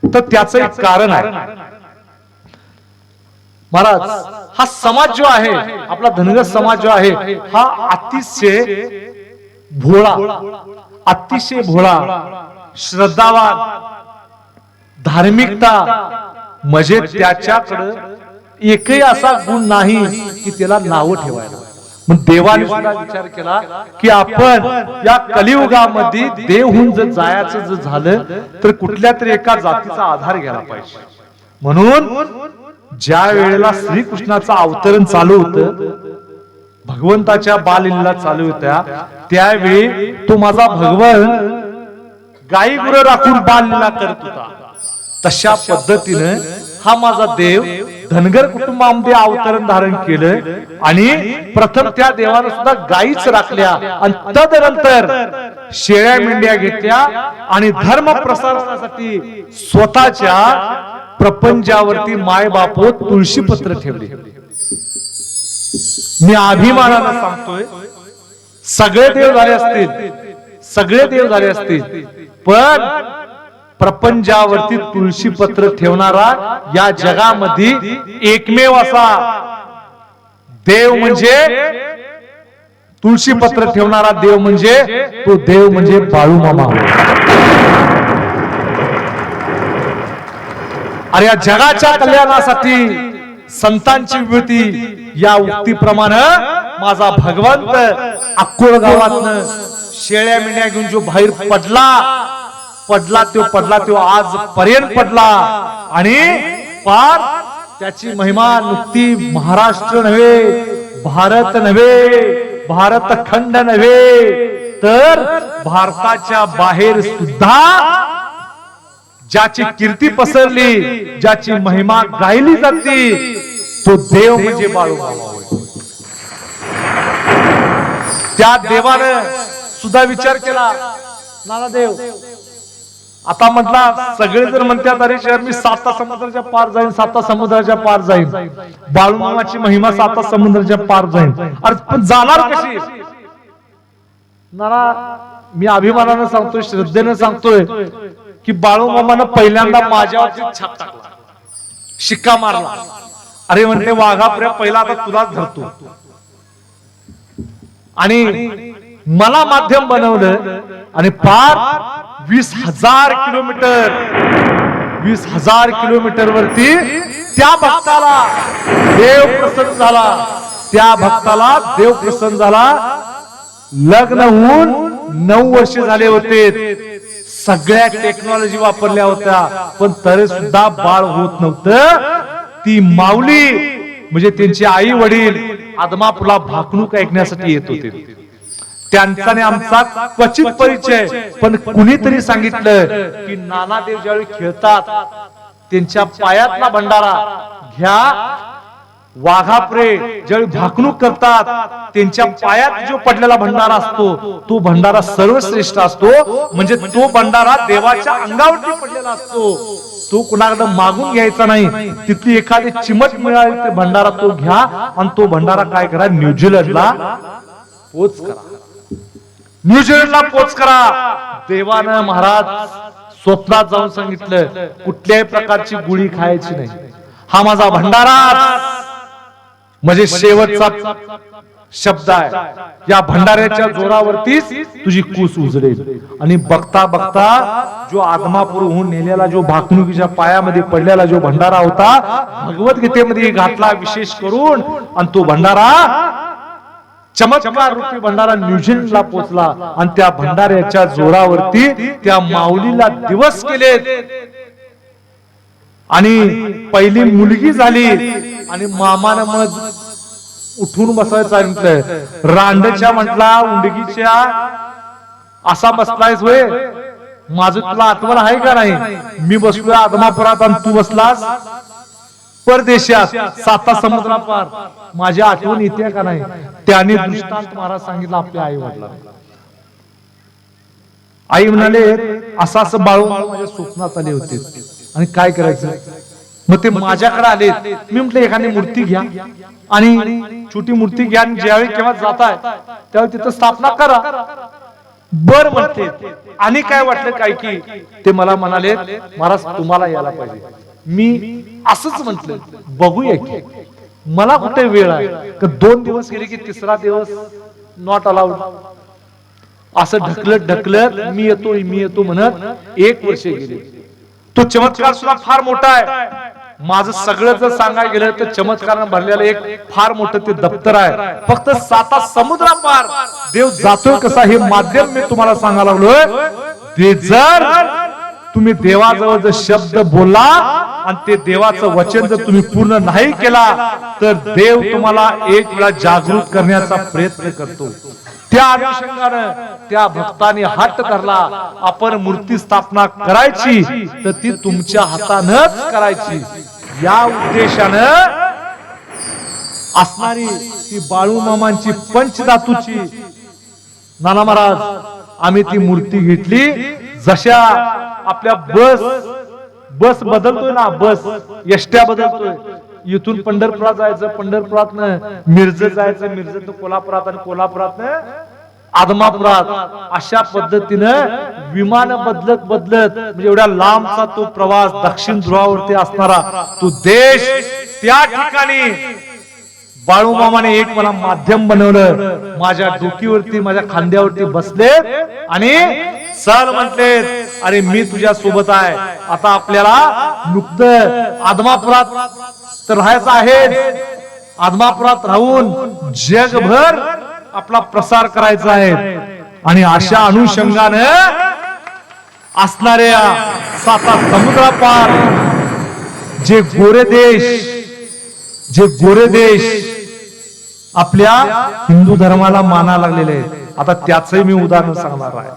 तर त्याचं एक कारण आहे महाराज. हा समाज जो आहे, आपला धनगर समाज जो आहे, हा अतिशय भोळा, अतिशय भोळा, श्रद्धावान, धार्मिकता, म्हणजे त्याच्याकडे एकही असा गुण नाही की त्याला नाव ठेवायला. मग देवाने सुद्धा विचार केला की आपण या कलियुगामध्ये देव होऊन जर जायचं जर झालं तर कुठल्या तरी एका जातीचा आधार घ्यायला पाहिजे. म्हणून ज्या वेळेला श्रीकृष्णाचं अवतरण चालू होतं, भगवंताच्या बाललीला चालू होत्या, त्यावेळी तो माझा भगवान गाई गुरं राखून बाललीला करत होता. तशा पद्धतीने हा माझा देव धनगर कुटुंबामध्ये अवतरण धारण केलं. आणि प्रथम त्या देवानं सुद्धा गायीच राखल्या आणि तदनंतर शेळ्या मेंढ्या घेतल्या आणि धर्म प्रसारणासाठी स्वतःच्या प्रपंचावरती माय बापो तुळशीपत्र ठेवले. मी अभिमानानं सांगतोय, सगळे देव झाले असतील, सगळे देव झाले असतील, पण प्रपंचावरती तुळशीपत्र ठेवणारा या जगामध्ये एकमेव असा देव म्हणजे, तुळशीपत्र ठेवणारा देव म्हणजे तो देव म्हणजे बाळूमामा. अरे या जगाच्या कल्याणासाठी संतांची विभूती या उक्तीप्रमाणे माझा भगवंत अक्कोळ गावातनं शेळ्या मेंढ्या घेऊन जो बाहेर पडला तो आज पर्यंत पडला. आणि पार त्याची महिमा नुकती महाराष्ट्र नव्हे, भारत नव्हे, भारत खंड नव्हे, तर भारताच्या बाहेर सुद्धा ज्याची कीर्ती पसरली, ज्याची महिमा गायली जाते, तो देव म्हणजे बाळूमामा होय. त्या देवानं सुद्धा विचार केला. नानादेव आता म्हटला, सगळे जर म्हणतात अरे शहर मी 7 समुद्राच्या पार जाईन, 7 समुद्राच्या पार जाईन, बाळूमामाची महिमा 7 समुद्राच्या पार जाईन. अरे पण जाणार कशी? नाना मी अभिमानानं सांगतोय, श्रद्धेनं सांगतोय की बाळूमामानं पहिल्यांदा माझ्यावरती छाप टाकला, शिक्का मारला. अरे म्हणते वाघापुऱ्या पहिला आता तुलाच धरतो. आणि मला माध्यम बनवलं आणि पार 20,000 किलोमीटर, 20,000 किलोमीटर वरती त्या भक्ताला देव प्रसन्न झाला. त्या भक्ताला देव प्रसन्न झाला. लग्न होऊन 9 वर्ष झाले होते. सगळ्या टेक्नॉलॉजी वापरल्या होत्या, पण तरी सुद्धा बाळ होत नव्हतं. ती माऊली म्हणजे त्यांचे आई वडील आदमापूरला भाकणूक ऐकण्यासाठी येत होते. त्यांचा आणि आमचा क्वचित परिचय, पण कुणीतरी सांगितलं की नानादेव ज्यावेळी खेळतात त्यांच्या पायातला भंडारा घ्या. वाघापुरे ज्यावेळी भाकणूक करतात त्यांच्या पायात जो पडलेला भंडारा असतो तो भंडारा सर्वश्रेष्ठ असतो. म्हणजे तो भंडारा देवाच्या अंगावरती पडलेला असतो, तो कुणाकडे मागून घ्यायचा नाही. तिथली एखादी चिमट मिळाली ते भंडारा तो घ्या आणि तो भंडारा काय करा, न्यूझीलंडला पोच करा, न्यूझीलंडला पोच करा. देवानं महाराज स्वप्नात जाऊन सांगितलं कुठल्याही प्रकारची गुळी खायची नाही. हा माझा भंडारा म्हणजे शेवटचा शब्द आहे. या भंडाऱ्याच्या जोरावरतीच तुझी कूस उजळेल. आणि बघता बघता जो आदमापूरहून नेलेला जो भाकणुकीच्या पायामध्ये पडलेला जो भंडारा होता, भगवद्गीतेमध्ये घातला विशेष करून, आणि तो भंडारा चमत्कार रूपी भंडारा न्यूझीलंडला पोहोचला आणि त्या भंडाऱ्याच्या जोरावरती त्या माऊलीला दिवस केलेत आणि पहिली मुलगी झाली आणि मामानं मग उठून बसायचं सांगितलं. रांडच्या म्हटला उंडगीच्या असा बसलायस होय, माझं तुला आठवण आहे का नाही? मी बसलोय आदमापुरात आणि तू बसलास परदेशात 7 समुद्रापार, माझी आठवण येते का नाही? त्याने दृष्टांत महाराज सांगितलं आपल्या आई वडिला. आई म्हणाले असं असं बाळू माझ्या स्वप्नात आले होते आणि काय करायचं? मग ते माझ्याकडे आले. मी म्हटलं एखादी मूर्ती घ्या आणि छोटी मूर्ती घ्या आणि ज्यावेळी केव्हा जाताय त्यावेळी तिथं स्थापना करा. बर म्हणते. आणि काय वाटलं काय की ते मला म्हणाले महाराज तुम्हाला यायला पाहिजे. मी असंच म्हटलं बघूया की मला कुठे वेळ आहे का? 2 दिवस गेले की 3रा दिवस नॉट अलाउड. असं ढकलत मी येतो म्हणत 1 वर्ष गेले. तो चमत्कार सुद्धा फार मोठा आहे. माझं सगळं जर सांगायला गेलं तर चमत्कारानं भरलेलं एक फार मोठं ते दप्तर आहे. फक्त 7 समुद्रापार देव जातोय कसा हे माध्यम मी तुम्हाला सांगायला लागलोय. ते जर तुम्ही देवाजवळ जर शब्द बोलला आणि ते देवाचं वचन जर तुम्ही पूर्ण नाही केला तर देव तुम्हाला एक वेळा जागृत करण्याचा प्रयत्न करतो. त्या अनुषंगानं त्या भक्ताने हट्ट धरला आपण मूर्ती स्थापना करायची तर ती तुमच्या हातानच करायची. या उद्देशानं असणारी ती बाळूमामांची पंचधातूची नाना महाराज आम्ही ती मूर्ती घेतली. जशा आपल्या बस बदलतोय ना, बस एसट्या बदलतोय. इथून पंढरपुरात जायचं, पंढरपुरातनं मिरज जायचं, मिरजेत कोल्हापुरात आणि कोल्हापुरातनं आदमापुरात. अशा पद्धतीनं विमान बदलत म्हणजे एवढ्या लांबचा तो प्रवास दक्षिण ध्रुवावरती असणारा तो देश. त्या ठिकाणी बाळूमामाने एक मला माध्यम बनवलं. माझ्या डोकीवरती माझ्या खांद्यावरती बसले आणि चल म्हटले अरे मी तुझ्या सोबत आहे. आता आपल्याला नुकतं आदमापुरात तर राहायचं आहे. आदमापुरात राहून जगभर आपला प्रसार करायचा आहे. आणि अशा अनुषंगानं असणाऱ्या 7 समुद्रापार जे गोरे देश आपल्या हिंदू धर्माला माना लागलेले आहेत. आता त्याचंही मी उदाहरण सांगणार आहे.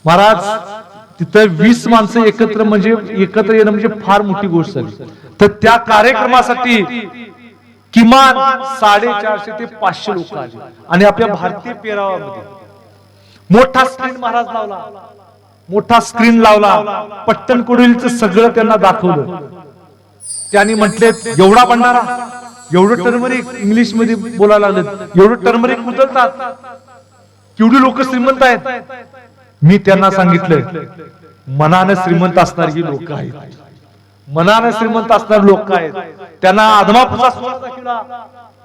महाराज तिथं 20 माणसं एकत्र येणं म्हणजे फार मोठी गोष्ट झाली. तर त्या कार्यक्रमासाठी किमान 450 ते 500 लोक आले आणि आपल्या भारतीय पेहरावामध्ये मोठा स्क्रीन लावला. पट्टणकडोलीचं सगळं त्यांना दाखवलं. त्यांनी म्हटले एवढा भंडारा, एवढं टर्मरिक, इंग्लिश मध्ये बोलायला लागले, एवढं टर्मरिक उचलतात, केवढी लोक श्रीमंत आहेत. मी त्यांना सांगितलं मनानं श्रीमंत असणारी ही लोक आहेत. मनानं श्रीमंत असणारे लोक आहेत. त्यांना आदमापूरचा सोहळा दाखविला,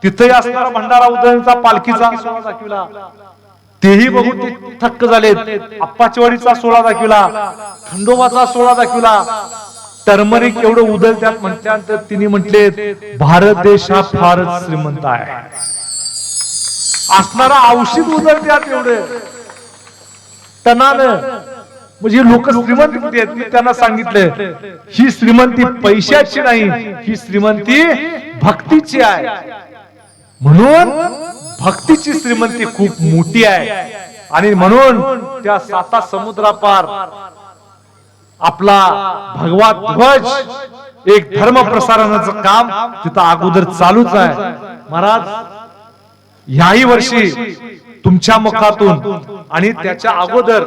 तिथेही असणारा भंडारा उधळणीचा पालखीचा सोहळा दाखविला. तेही बघून ते थक्क झालेत. अप्पाचीवाडीचा सोहळा दाखविला, खंडोबाचा सोहळा दाखविला. टर्मरिक एवढं उधळत्यात म्हणल्यानंतर तिने म्हटले भारत देश हा फारच श्रीमंत आहे. असणारा औषध उधळत्यात एवढे टनानं. म्हणजे लोक श्रीमंत किती आहेत. मी त्यांना सांगितलं ही श्रीमंती पैशाची नाही, ही श्रीमंती भक्तीची आहे. म्हणून भक्तीची श्रीमंती खूप मोठी आहे. आणि म्हणून त्या 7 समुद्रापार आपला भगवा ध्वज एक धर्म प्रसारणाचं काम तिथं अगोदर चालूच आहे. महाराज ह्याही वर्षी तुमच्या मुखातून आणि त्याच्या अगोदर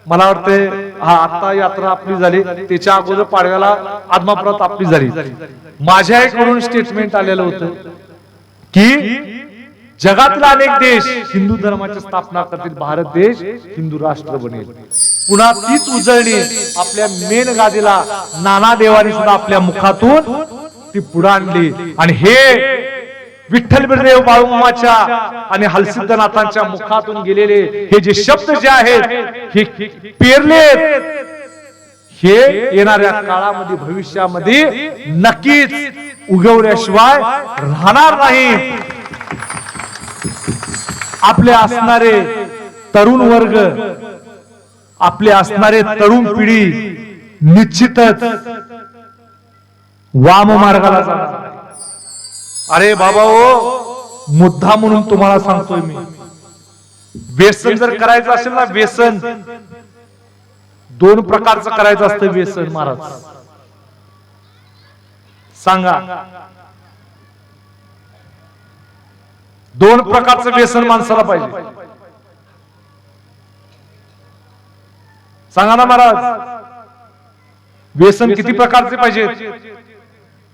मला वाटते आता यात्रा आपली झाली, त्याच्या अगोदर पाडव्याला आदमापुरात आपली झाली. माझ्याकडून स्टेटमेंट आलेलं होतं की जगातील अनेक देश हिंदू धर्माची स्थापना करतील, भारत देश हिंदू राष्ट्र बनेल. पुन्हा तीच उजळणी आपल्या मेन गादीला नाना देवानी सुद्धा आपल्या मुखातून ती पुढे आणली. आणि हे विठ्ठल बिरदेव बाळूमामाच्या आणि हलसिद्धनाथांच्या मुखातून गेलेले हे जे शब्द जे आहेत हे पेरलेत, हे येणाऱ्या काळामध्ये भविष्यामध्ये नक्कीच उगवल्याशिवाय राहणार नाही. आपले असणारे तरुण वर्ग, आपले असणारे तरुण पिढी निश्चितच वाम मार्गाला जाणार. अरे बाबा ओ, मुद्दा म्हणून तुम्हाला सांगतोय मी, व्यसन जर करायचं असेल ना, व्यसन दोन प्रकारचं करायचं असतं व्यसन. महाराज सांगा, दोन प्रकारचं व्यसन माणसाला पाहिजे. सांगा ना महाराज, व्यसन किती प्रकारचे पाहिजे?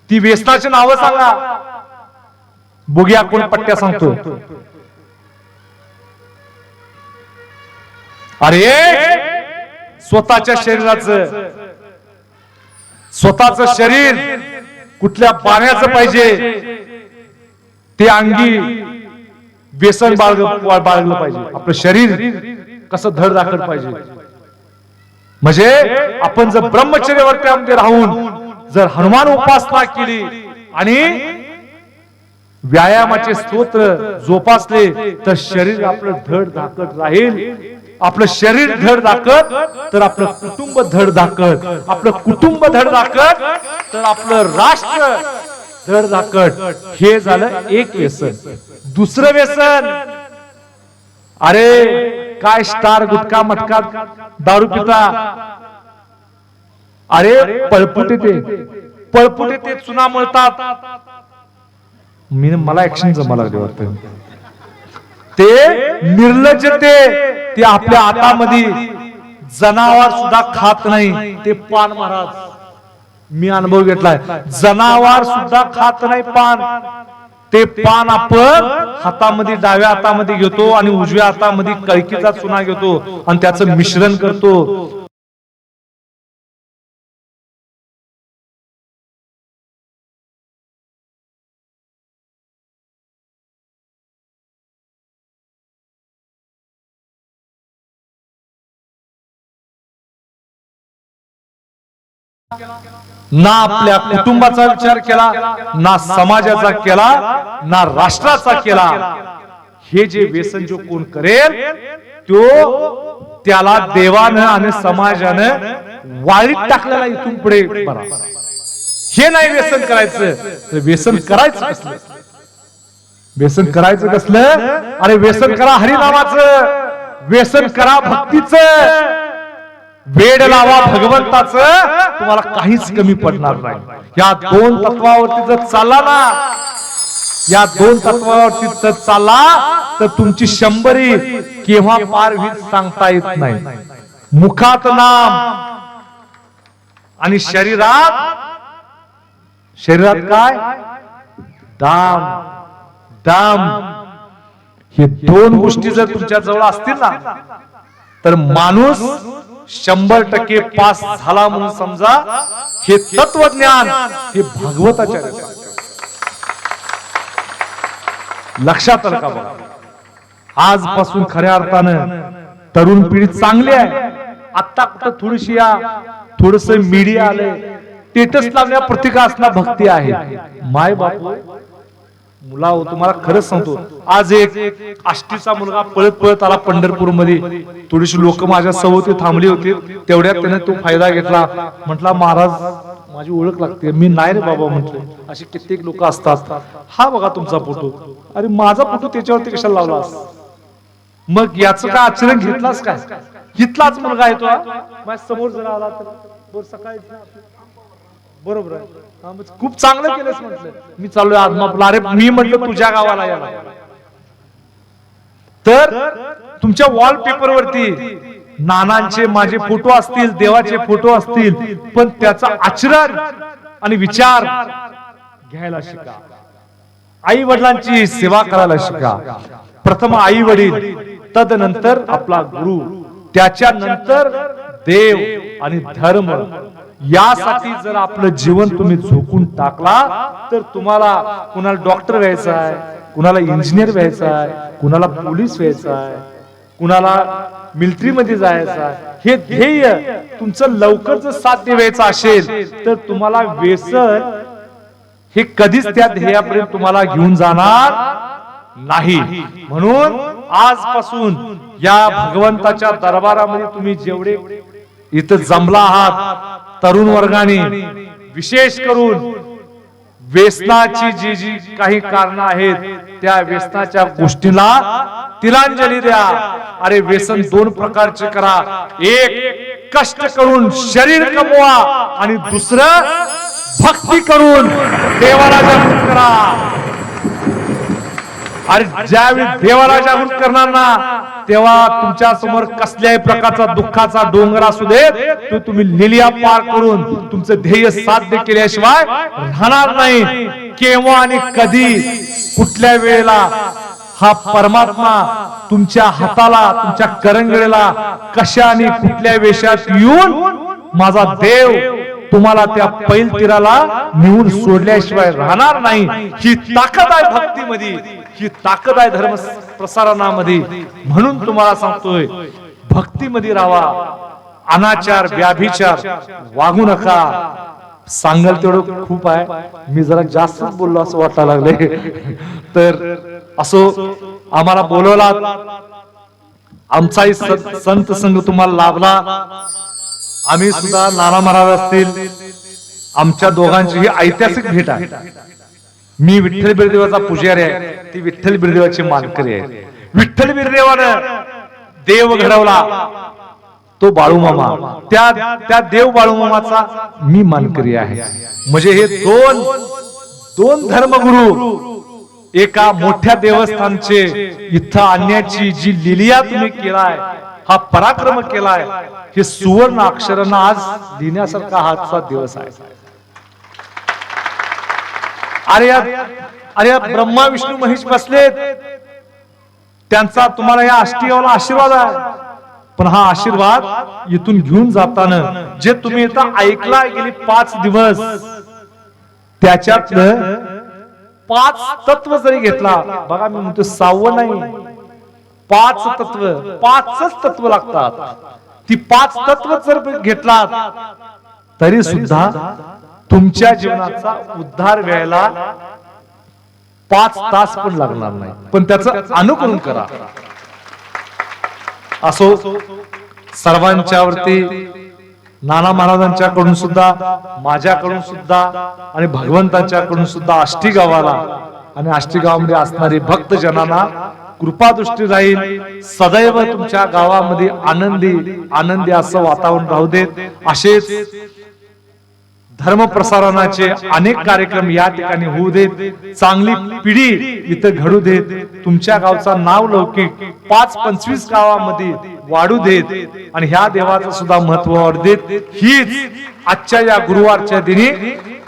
ती व्यसनाची नावं सांगा, बघूया कोण पट्ट्या सांगतो. अरे स्वतःच्या शरीराचं, स्वतःचं शरीर कुठल्या पाण्याचं पाहिजे ते अंगी व्यसन बाळगलं पाहिजे. आपलं शरीर कसं धडधाकट पाहिजे. म्हणजे आपण जर ब्रह्मचर्यावरती राहून जर हनुमान उपासना केली आणि व्यायामाचे स्तोत्र जोपासले तर शरीर आपलं धडधाकट राहील. आपलं शरीर धडधाकट तर आपलं कुटुंब धडधाकट, आपलं कुटुंब धडधाकट तर आपलं राष्ट्र धडधाकट. हे झालं एक व्यसन. दुसरं व्यसन, अरे काय स्टार गुटखा मटका दारू पिता, अरे पळपुटे ते चुना मळतात. मला ऍक्शन जमायला लागले वाटतं. ते निर्लज्ज, ते आपल्या हातामध्ये जनावर सुद्धा खात नाही ते पान. महाराज मी अनुभव घेतलाय, जनावर सुद्धा खात नाही पान. ते पान आपण हातामध्ये डाव्या हातामध्ये घेतो आणि उजव्या हातामध्ये कळकीचा चुना घेतो आणि त्याचं मिश्रण करतो. ना आपल्या कुटुंबाचा विचार केला, ना समाजाचा केला, ना राष्ट्राचा केला. हे जे व्यसन जो कोण करेल त्याला देवानं आणि समाजानं वाळीत टाकलेला इथून पुढे बरा. हे नाही व्यसन करायचं तर व्यसन करायचं कसलं? व्यसन करायचं कसलं? अरे व्यसन करा हरिनामाचं, व्यसन करा भक्तीचं, वेड लावा भगवंताचं, तुम्हाला काहीच कमी पडणार नाही. या दोन तत्वावरती जर चालला ना, या दोन तत्वावरती जर चालला तर तुमची 100 केव्हा पार होईल सांगता येत नाही. मुखात नाम आणि शरीरात काय? दाम. दाम. हे दोन गोष्टी जर तुमच्या जवळ असतील ना तर माणूस 100% पास झाला म्हणून समजा. हे तत्वज्ञान हे भागवताच्या लक्षात आलं का? बघा, आजपासून खऱ्या अर्थानं तरुण पिढी चांगली आहे. आता कुठं थोडीशी थोडस मीडिया आले, स्टेटस लावण्या प्रतिका असणार भक्ती आहे. माय बापू मुला हो, तुम्हाला खरंच सांगतो, आज एक आष्टीचा मुलगा पळत पळत आला पंढरपूर मध्ये. थोडीशी लोक माझ्या सवती थांबली होती, तेवढ्यात त्याने तो फायदा घेतला. म्हटला महाराज माझी ओळख लागते. मी नाही रे बाबा म्हटलं, असे कित्येक लोक असतात. हा बघा तुमचा फोटो. अरे माझा फोटो त्याच्यावरती कशाला लावलास? मग याचं काय आचरण घेतलास काय? इथलाच मुलगा आहे तो, माझ्या समोर जर आला तर सकाळी बरोबर आहे, खूप चांगलं केलंस म्हटलं. मी चाललोय आदमापूरला. अरे मी म्हटलं तुझ्या गावाला याला. तर तुमच्या वॉलपेपर वरती नानांचे माझे फोटो असतील, देवाचे फोटो असतील, पण त्याचा आचरण आणि विचार घ्यायला शिका. आई वडिलांची सेवा करायला शिका. प्रथम आई वडील, तदनंतर आपला गुरु, त्याच्यानंतर देव आणि धर्म. यासाठी जर आपलं जीवन तुम्ही झोकून टाकला तर तुम्हाला कुणाला डॉक्टर व्हायचं आहे, कुणाला इंजिनियर व्हायचं आहे, कुणाला पोलीस व्हायचं आहे, कुणाला मिलिटरी मध्ये जायचं आहे. हे ध्येय तुमचं लवकर जर साध्य व्हायचं असेल तर तुम्हाला व्यसन हे कधीच त्या ध्येयापर्यंत तुम्हाला घेऊन जाणार नाही. म्हणून आजपासून या भगवंताच्या दरबारामध्ये तुम्ही जेवढे इथं जमला आहात तरुण वर्गाने, विशेष करून व्यसनाची जी जी काही कारण आहेत त्या व्यसनाच्या गोष्टीला तिलांजली द्या. अरे व्यसन दोन प्रकारचे करा, एक कष्ट करून शरीर कमवा आणि दुसरं भक्ती करून देवाला जागृत करा. अरे ज्यावेळी देवाला जागृत करणार ना तेव्हा तुमच्या समोर कसल्याही प्रकारचा दुःखाचा डोंगर असू देत तो तुम्ही लिलिया पार करून तुमचं ध्येय साध्य केल्याशिवाय राहणार नाही. केव्हा आणि कधी कुठल्या वेळेला हा परमात्मा तुमच्या हाताला, तुमच्या करंगळीला कशा आणि कुठल्या वेशात येऊन माझा देव तुम्हाला त्या पैल तीराला नेऊन सोडल्याशिवाय राहणार नाही. ही ताकद आहे भक्तीमध्ये, ही ताकद आहे धर्म प्रसारणामध्ये. म्हणून तुम्हाला सांगतोय भक्तीमध्ये राहा, अनाचार व्याभिचार वागू नका. सांगाल तेवढं खूप आहे, मी जरा जास्तच बोललो असं वाटायला लागले. तर असो आम्हाला बोलवला, आमचाही संत संघ तुम्हाला लाभला. आम्ही सुद्धा नाना महाराज असतील, आमच्या दोघांची ही ऐतिहासिक भेट आहे. मी विठ्ठल बिरदेवाचा पुजारी आहे, ती विठ्ठल बिरदेवाची मानकरी आहे. विठ्ठल बिरदेवानं देव घडवला तो बाळूमामा, त्या देव बाळूमामाचा मी मानकरी आहे. म्हणजे हे दोन धर्मगुरु एका मोठ्या देवस्थानचे इथं आणण्याची जी लिलिया तुम्ही केलाय, हा पराक्रम केलाय, हे सुवर्ण अक्षरांना आज लिहिण्यासारखा हाचा दिवस आहे. अरे ब्रह्मा विष्णू महेश बसलेत, त्यांचा तुम्हाला या आष्टीगावला आशीर्वाद आहे. पण हा आशीर्वाद इथून घेऊन जाताना जे तुम्ही इथं ऐकला गेली 5 दिवस, त्याच्यातलं 5 तत्व जरी घेतला, बघा मी म्हणतो 6वं नाही, 5 तत्व, 5च तत्व लागतात. ती 5 तत्व जर घेतलात तरी सुद्धा तुमच्या जीवनाचा उद्धार व्हायला 5 तास पण लागणार नाही. पण त्याचं अनुकरण करा. असो सर्वांच्यावरती नाना महाराजांच्याकडून सुद्धा, माझ्याकडून सुद्धा आणि भगवंतांच्याकडून सुद्धा आष्टी गावाला आणि आष्टी गावामध्ये असणारे भक्त जनांना कृपादृष्टी राहील. सदैव तुमच्या गावामध्ये आनंदी असं वातावरण राहू देत. असेच धर्म प्रसारणाचे अनेक कार्यक्रम या ठिकाणी होऊ देत. चांगली पिढी इथं घडू देत. तुमच्या गावचा नाव लौकिक 5-25 गावामध्ये वाढू देत आणि ह्या देवाचं सुद्धा महत्व वाढू देत. हीच आजच्या या गुरुवारच्या दिनी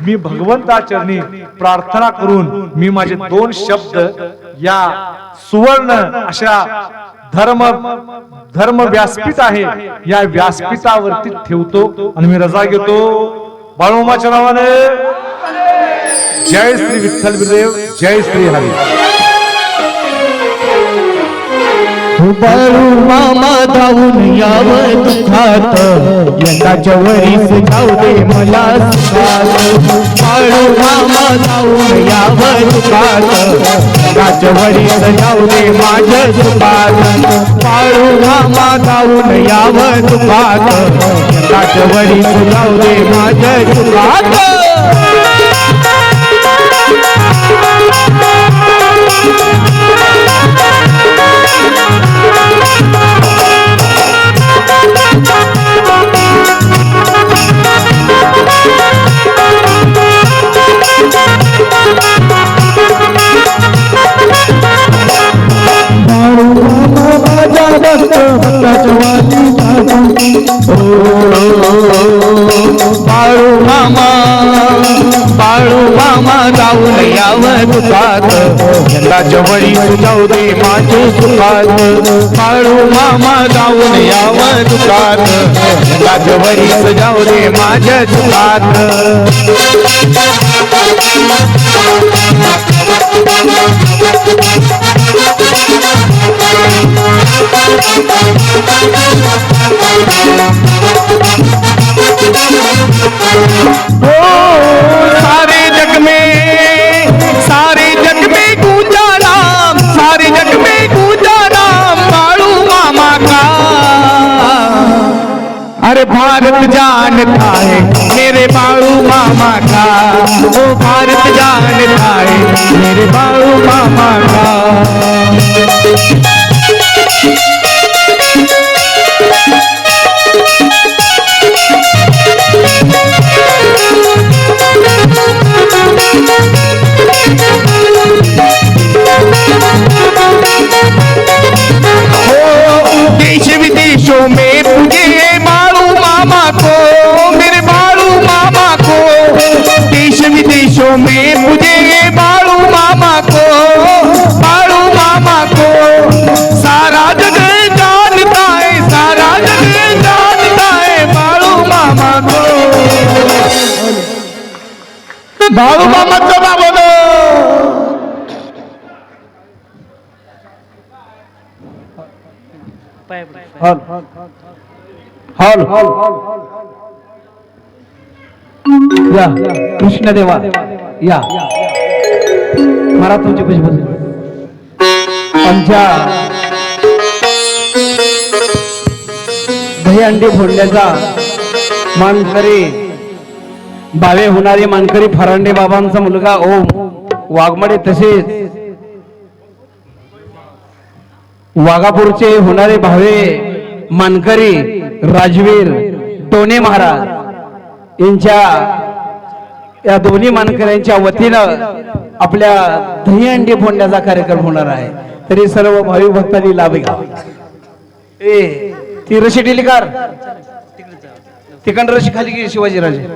मी भगवंताचरणी प्रार्थना करून मी माझे 2 शब्द या सुवर्ण अशा धर्म व्यासपीठ आहे या व्यासपीठावरती ठेवतो आणि मी रजा घेतो. बाळूमाच्या नावाने जय श्री विठ्ठल बिरदेव, जय श्री हरी. बाळूमामा धावून यावं दुःखात, यंदाच्या वरीस जाऊ दे मला सुखात. बाळूमामा धावून यावं दुःखात, यंदाच्या वरीस जाऊ दे माझ्या सुखात. बाळूमामा धावून यावं दुःखात, यंदाच्या वरीस जाऊ दे माझ्या सुखात. बाळूमामा जाऊन यावं दुःखात, यंदाच्या वरीस जाऊ दे माझे सुखात. बाळूमामा जाऊन यावं दुःखात, यंदाच्या वरीस जाऊ दे माझ्या सुखात. सारे जग में गूंजा नाम, सारे जग में गूंजा नाम. भारत जानता है मेरे बाळू मामा का, ओ भारत जानता है मेरे बाळू मामा का। देश विदेशों में पूजे बाळू मामा को, मेरे बाळू मामा को, देश विदेशों में पूजे बाळू मामा को, बाळू मामा को। सारा जग जानता है, सारा जग जानता है बाळू मामा को। बाळू मामाचं नाव बोलो। हॉल या कृष्णदेवा या मला तुमची खुशबू आमच्या दही अंडी फोडण्याचा मानकरी बावे होणारे मानकरी फरांडे बाबांचा मुलगा ओम वाघमडे, तसेच वाघापूरचे होणारे भावे मानकरी राजवीर टोने महाराज यांच्या या दोन्ही मानकऱ्यांच्या वतीनं आपल्या दहीहंडी फोडण्याचा कार्यक्रम होणार आहे। तरी सर्व भावी भक्तांनी लाभ घ्या। ती रशी डिलिकार तिकंड रशी खाली गेली शिवाजीराजे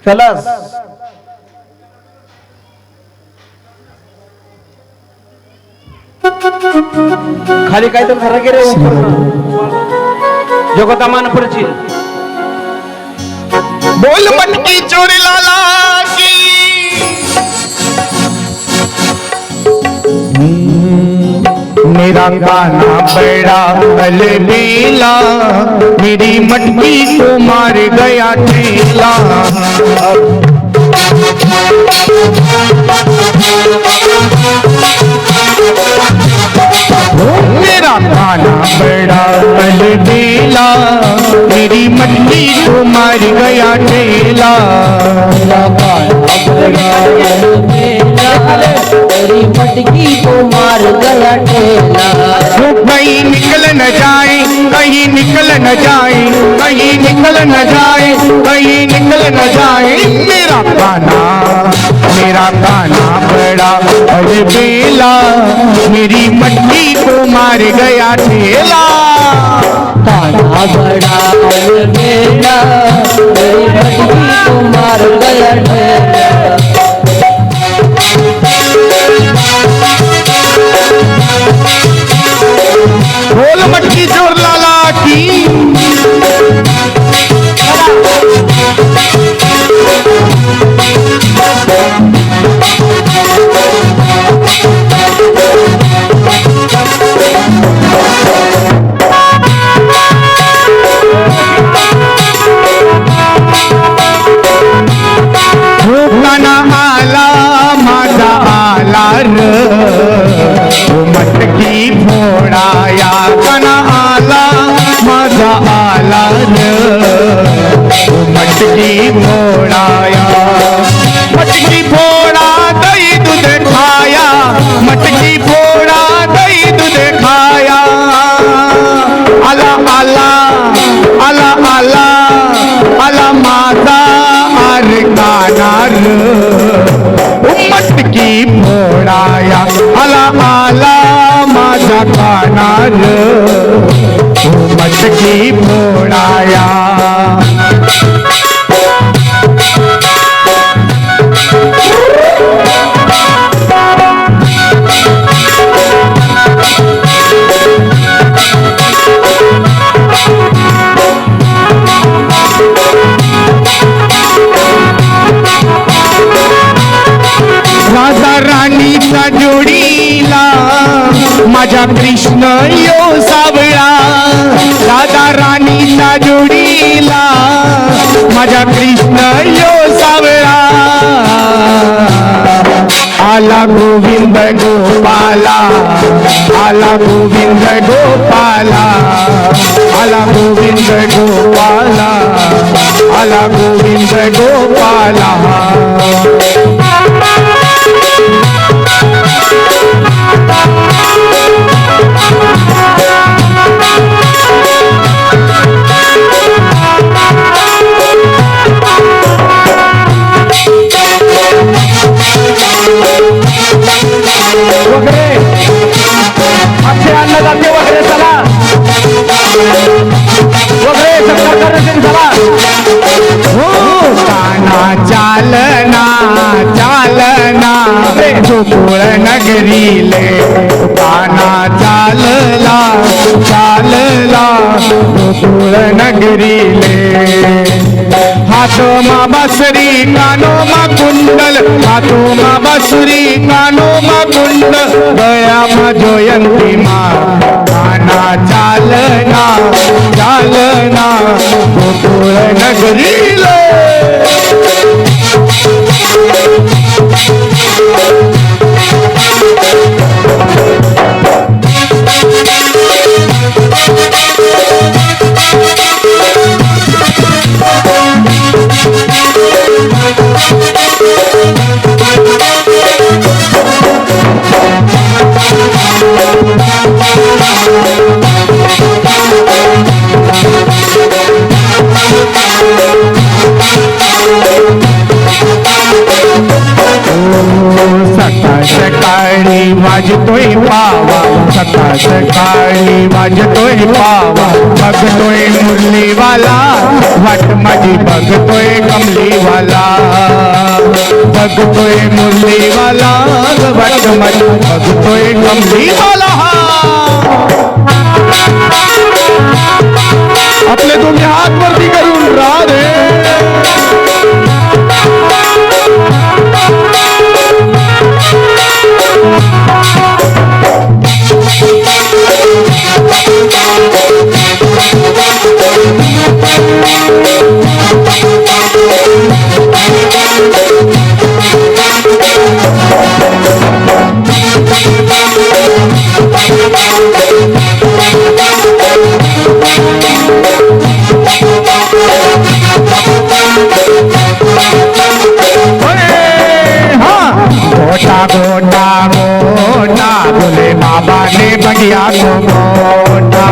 चलास खाली काय तर खरं रे जगता मानपुरची बोल मटकी चोरी लाला की मेरा गाना बड़ा अलबेला, मेरी मटकी को मार गया ठेला। मेरा गाना बड़ा अलबेला, मेरी मटकी को मार गया ठेला। मेरी मटकी को मार गया ठेला। कहीं निकल न जाए, कहीं निकल न जाए, कहीं निकल न जाए, कहीं निकल न जाए मेरा गाना बड़ा अलबेला, मेरी मटकी को मार गया ठेला। गाना बड़ा अलबेला, मेरी मटकी को मार गया ठेला। बोल मटकी जोर लाला की गाना आला माझा आला र मटकी फोडाया, गाना आला माझा आला र मटकी फोडाया। मटकी फोडा दही दूध खाया, मटकी फोडा दही दूध खाया। आला आला आला आला आला माझा आर कानार मटकी फोडाया। आला आला माझा कानार मटकी फोडाया। राधा राणीचा जोडीला माझा कृष्ण यो सावळा। राधा राणीचा जोडीला माझा कृष्ण यो सावळा। आला गोविंद गोपाला आला गोविंद गोपाला आला गोविंद गोपाला आला गोविंद गोपाला वगैरे अक्षय अन्नदाते वगैरे चला वगैरे सत्कार करण्यासाठी चला हो काना चालना चालना गोकुळ नगरीले काना चालला चालला गोकुळ नगरीले हाथो मा बासरी कानो मा कुंडल हाथो मा बासुरी कानो मा कुंडल गया मा जयंती मा काना चालना चालना गोकुळ नगरीले सकाळ सकाळी वाजतोय पावा सकाळ सकाळी वाजतोय पावा बघतोय मुरलीवाला वाट माझी बघतोय कमलीवाला बघतोय मुरलीवाला वाट माझी बघतोय कमलीवाला आपले दोन्ही हात वरती करून राधे गोटा गोटा बोले बाबा ने बगिया को गोटा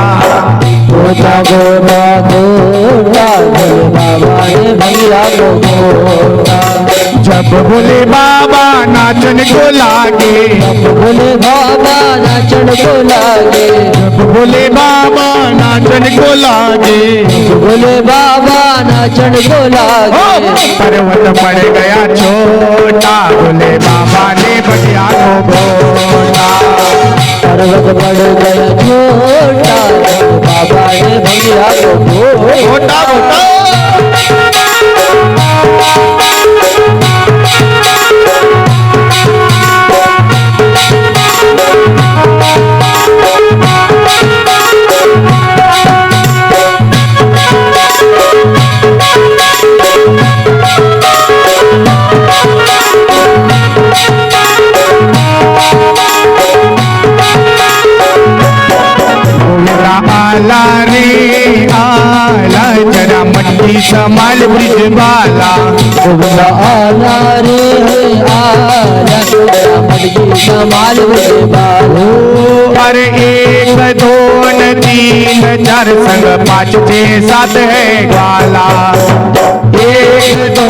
गोटा गोटा गोटा बोले बाबा ने भैया को गोटा जब बोले बाबा नाचन को लागे बोले बाबा नाचन को लागे जब बोले बाबा नाचन को लागे बोले बाबा नाचन को लागे पर्वत पड़ गया छोटा बोले बाबा ने बगिया को गोटा पर्वत पड़ गया छोटा बाबा ने भैया को गोटा गोटा आला रे आला जरा मट्टी संभाल ब्रिज बाला गोविंदा आला रे आला मटकी संभाल रे बालो अरे एक दोन तीन चार संग पाँच छः सात है ग्वाला एक दो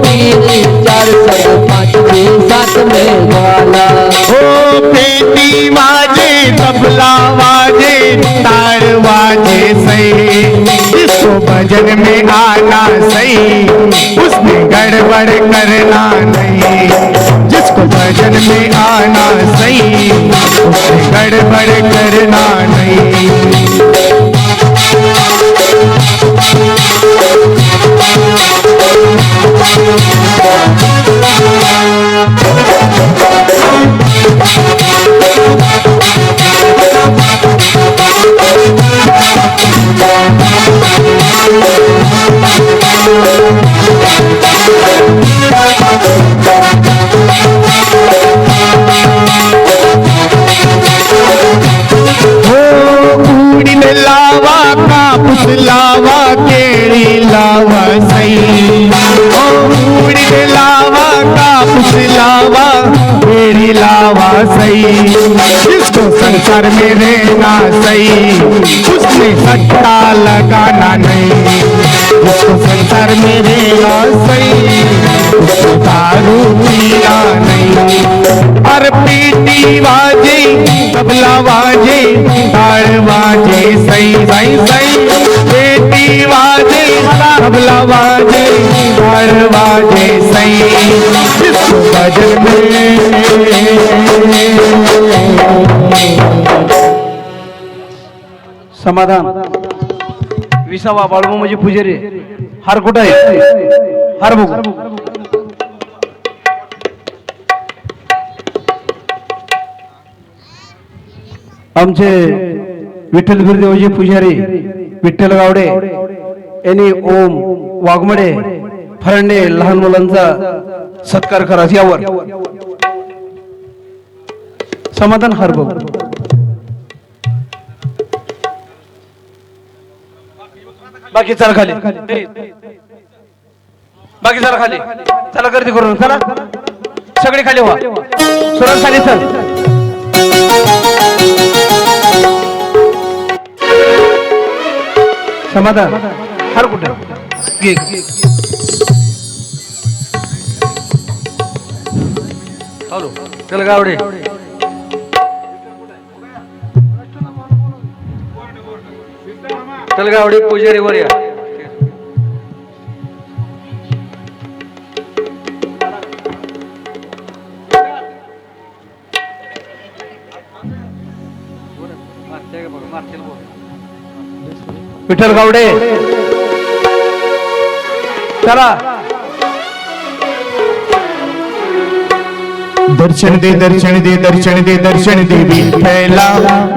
तीन चार संग पाँच छः सात में ग्वाला ओ पेटी वाजे तबला वाजे तार वाजे सही जिसको भजन में आना सही उसने गड़बड़ करना नहीं जिसको भजन में आना सही उसने गड़बड़ करना नहीं सही, जिसको संसार में रहना सही, उसने सट्टा लगाना नहीं। जिसको संसार में रहना सही, उसको दारू पीना नहीं। और पीटी बाजे, तबला बाजे, ताड़ बाजे, सही सही सही। पीटी बाजे, तबला बाजे, ताड़ बाजे, सही। जिसको भजन में समाधान 20वा बाळूमामाजी पुजारी हार कुठं आहे? हार बघू. आमचे विठ्ठल गुरुदेवजी पुजारी विठ्ठल गावडे यांनी ओम वाघमडे फरंडे लहान मुलांचा सत्कार करा यावर समाधान हार बघू. बाकी चला खाली, बाकी चला खाली, चला गर्दी करून चला सगळे खाली व्हा. सुरत खाली चल. समाधान हार कुठे घे. हॅलो चल गावडे चल गावडे पुजारी वर या. विठ्ठल गावडे चला. दर्शन दे दर्शन दे दर्शन दे दर्शन दे विठ्ठला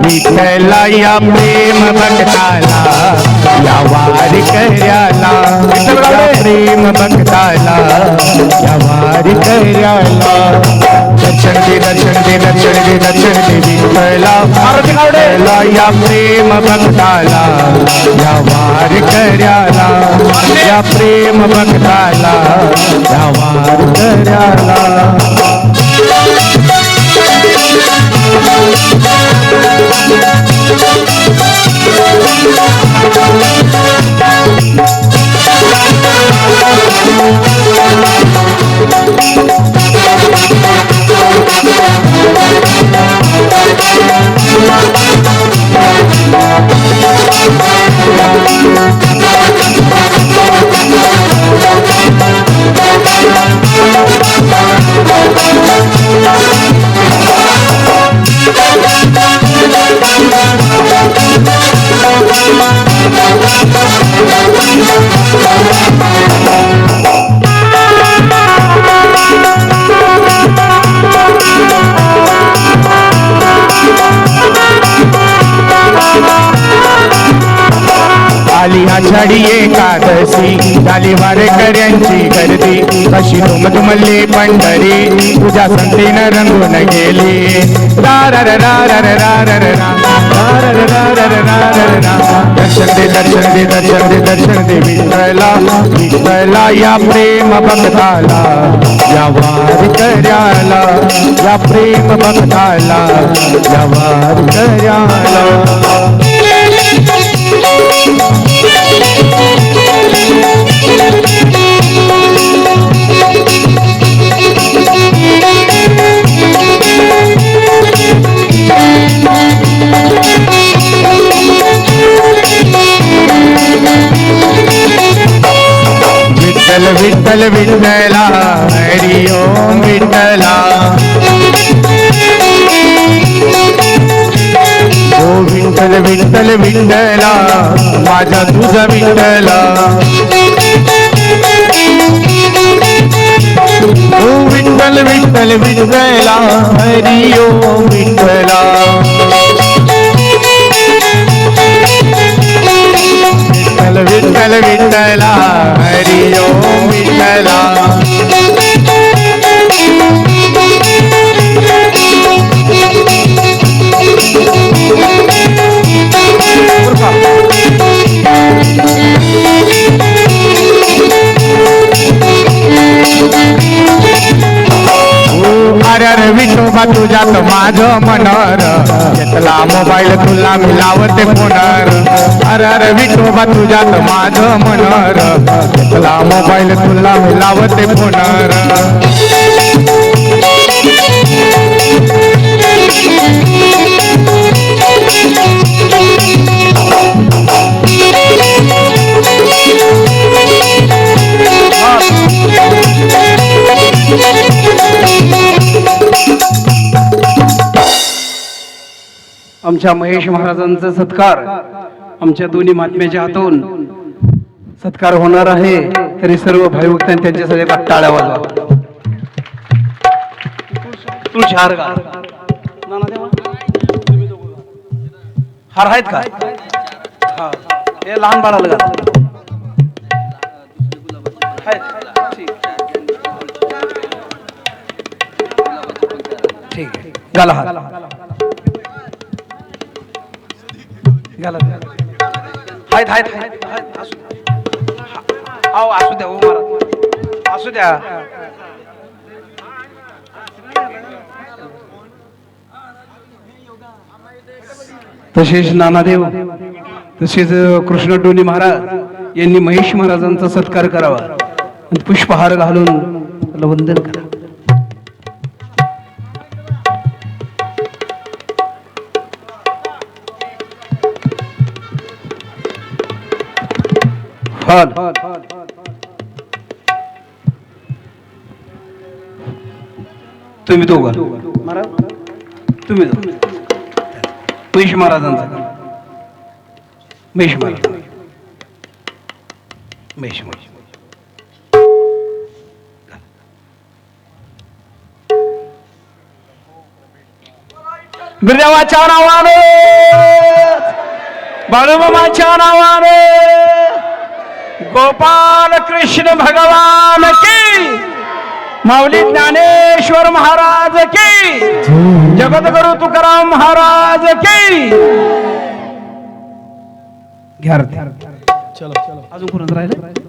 विठ्ठला या प्रेम भक्ताला या वारी कर्याला. या प्रेम भक्ताला या वारी कर्याला. दर्शन दे दर्शन दे दर्शन दे दर्शन दे विठ्ठला विठ्ठला या प्रेम भक्ताला या वारी कर्याला. या प्रेम भक्ताला या वारी कर्याला. आली आषाढी एकादशी झाली वारेकऱ्यांची गर्दी. कशी दुमदुमली पंढरी तुझ्या संतीनं रंगून गेली. दर्शन दे दर्शन दे दर्शन दे दर्शन दे विठ्ठला विठ्ठला या प्रेम भक्ताला या वारी कर्याला. या प्रेम भक्ताला या वारी कर्याला. विठ्ठल विठ्ठल विठ्ठला हरी ओम विठ्ठला. ओ विठ्ठल विठ्ठल विठ्ठला माझा तुझा विठ्ठला. ओ विठ्ठल विठ्ठल विठ्ठला हरी ओम विठ्ठला. विठ्ठल विठ्ठल विठ्ठला हरी ओम विठ्ठला. अरे विठोबा तुझ्या तुझ्यात माझं मनर घेतला मोबाईल तुला मिलावते फोनर अरे अरे विठोबा तुझ्यात माझं मनर घेतला मोबाईल तुला मिलावते फोनर आमच्या महेश महाराजांचा सत्कार आमच्या दोन्ही महात्म्याच्या हातून सत्कार होणार आहे तरी सर्व भाईभक्तांनी त्यांच्यासाठी एका टाळ्या वाजवा तुळशी हार घाल. हार आहेत का हा हे लहान बाळाला घाल. आहेत. ठीक आहे घाला हार घाला आहेत असू द्या हो महाराज असू द्या तसेच नानादेव तसेच कृष्ण डोनी महाराज यांनी महेश महाराजांचा सत्कार करावा आणि पुष्पहार घालून त्याला वंदन करा. तुम्ही दोघं तुम्ही महेश महाराजांचा महेश महाराज महेश महाराज बिरदेवाच्या नावाने बाळूमामाच्या नावाने गोपाल कृष्ण भगवान की माऊली ज्ञानेश्वर महाराज की जगद्गुरु तुकाराम महाराज की घ्या चलो चलो अजून कोण राहिले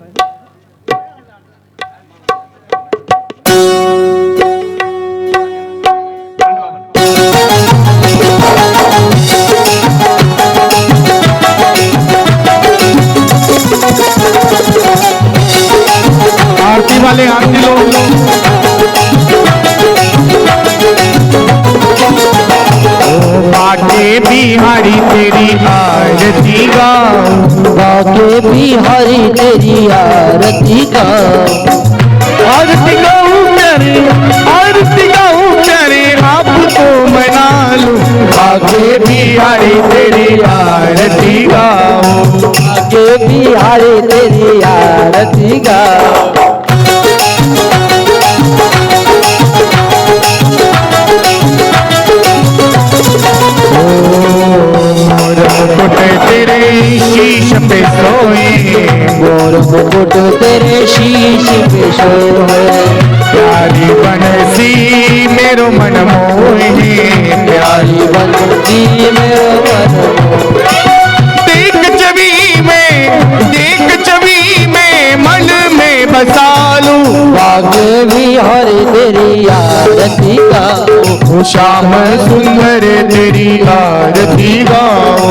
आरती वाले आरती लोग बाके बिहारी तेरी आरती गाओ बाके बिहारी तेरी आरती गाओ आरती गाऊं तेरे आपको मना लूं बाके बिहारी तेरी आरती गाओ बाके बिहारी तेरी आरती गाओ मुकुट तेरे शीश पे सोए गोर मुकुट तेरे शीश पे सोए प्यारी बनसी मेरो मन मोहे प्यारी बनती मेरो मन देख छवि में मन में बसा लूं बाके बिहारी तेरी आरती गाओ श्याम सुंदर तेरी आरती गाओ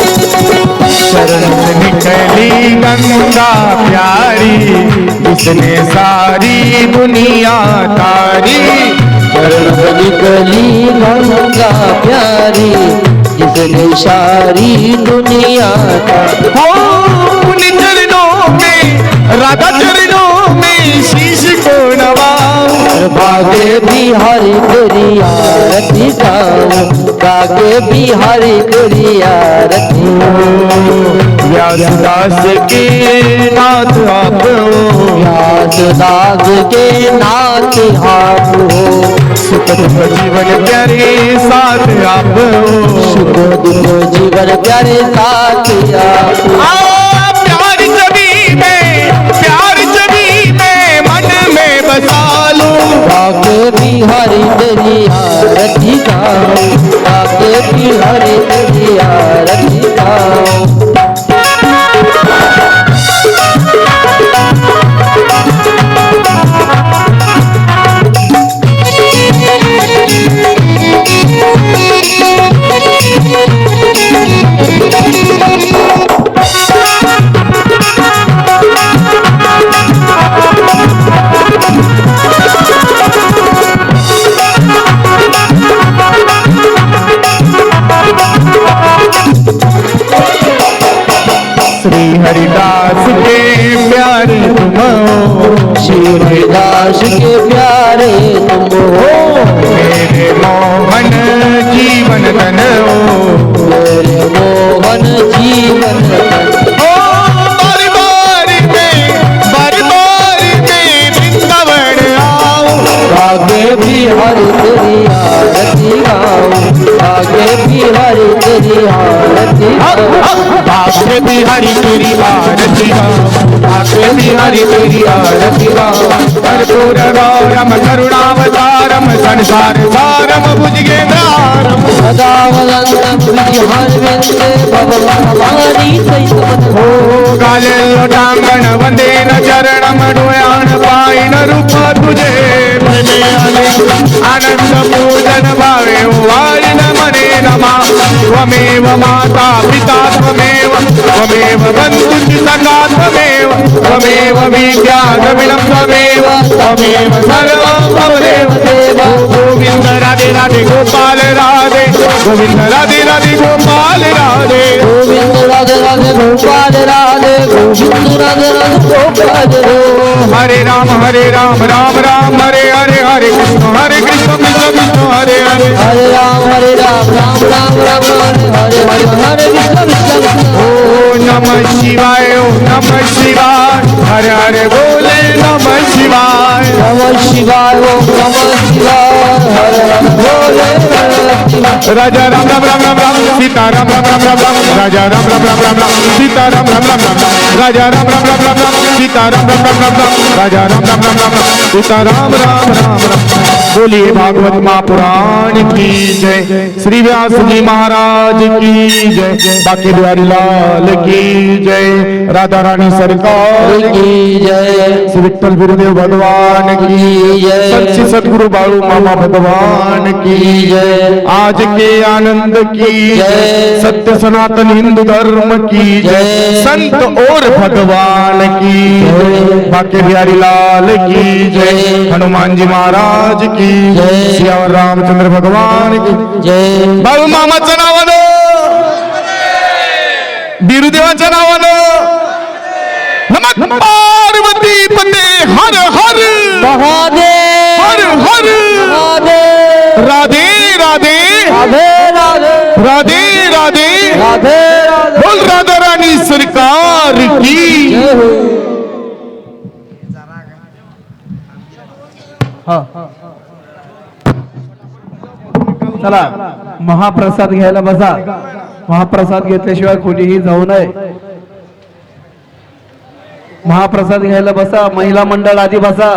शरण से निकली गंगा प्यारी जिसने सारी दुनिया तारी शरण से निकली गंगा प्यारी जिसने सारी दुनिया हो उन चरणों में राधा चरणों में शीश को नवाऊं बाके बिहारी तेरी आरती गाओ बाके बिहारी तेरी आरती व्यासदास के नाथ आप हो व्यासदास के नाथ आप हो सुख दुख जीवन प्यारे साथ आप हो सुख दुख जीवन प्यारे साथ आप प्यारी सभी हरिदास के प्यारे तुम हो मेरे मोहन जीवन धन हो मेरे मोहन जीवन ओ बारी बारी में वृंदावन आओ आगे भी हरि तेरी आरती गाऊं आगे भी हरि तेरी आरती गाऊं आगे बिहारी तेरी आरती गाओ आगे बिहारी तेरी आरती गाओ कर्पूर गौरम करुणावतारम संसार सारम भुजगेंद्रारम सदा वदन्तं हरिवन्दे भगवानी सैतवत् ओ गाले लोटांगण वंदे न चरणम डोळ्यान पायन रूप तुझे प्रेमे आले आनंद पूजन भावे वारिन मने नमा त्वमेव माता पिता त्वमेव बन्धुश्च सखा त्वमेव विद्या द्रविणं त्वमेव सर्वं त्वमेव गोविंद राधे राधे गोपाल राधे गोविंद राधे राधे गोपाल राधे गोविंद राधे राधे गोपाल राधे गोविंद राधे राधे गोपाल रे हरे राम राम राम हरे हरे हरे कृष्ण कृष्ण कृष्ण हरे हरे हरे राम राम राम हरे हरे हरे कृष्ण कृष्ण ओ नमः शिवाय हरे हरे बोले नमः शिवाय नमः शिवाय ओम नमः शिवाय हरे हरे बोले राजा राम राम राम राम राम सीता राम राम राम राम राम राजा राम राम राम राम राम सीता राम राम राम राम राजा राम राम राम राम राम सीता राम राम राम राम राम राजा राम राम राम राम राम सीता राम राम राम राम बोलिए भागवत महापुराण की जय श्री व्यास जी महाराज की जय बाकी बिहारी लाल की जय राधा रानी सरकार की जय श्री विठ्ठल गुरुदेव भगवान की जय सच्ची सदगुरु बाळू मामा भगवान की जय आज के आनंद की जय सत्य सनातन हिंदू धर्म की जय संत और भगवान की बाके बिहारी लाल की जय हनुमान जी महाराज की जय सियावर रामचंद्र भगवान की जय बाळू मामाचं नावानं बिरुदेवाच्या नावानं नमः पार्वती पते हर हर महादेव हर हर महादेव राधे राधे राधे राधे राधे राधे राधे राधे बोल राधा रानी सरकार की जय हो चला महाप्रसाद घ्यायला बसा महाप्रसाद घेतल्याशिवाय कोणीही जाऊ नये महाप्रसाद घ्यायला बसा महिला मंडळ आधी बसा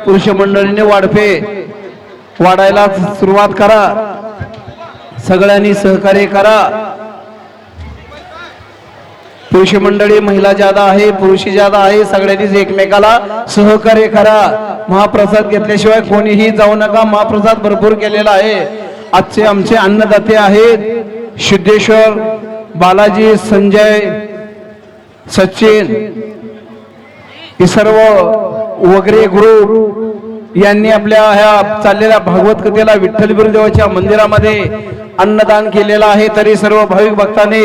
पुरुष मंडळीने वाढपे वाढायला सुरुवात करा सगळ्यांनी सहकार्य करा पुरुष मंडळी महिला ज्यादा आहे पुरुषी ज्यादा आहे सगळ्यांनीच एकमेकाला सहकार्य करा महाप्रसाद घेतल्याशिवाय कोणीही जाऊ नका महाप्रसाद भरपूर केलेला आहे आजचे आमचे अन्नदाते आहेत सिद्धेश्वर बालाजी संजय सचिन हे सर्व वगैरे ग्रुप यांनी आपल्या ह्या चाललेल्या भागवत कथेला विठ्ठल गुरुदेवाच्या मंदिरामध्ये अन्नदान केलेलं आहे तरी सर्व भाविक भक्तांनी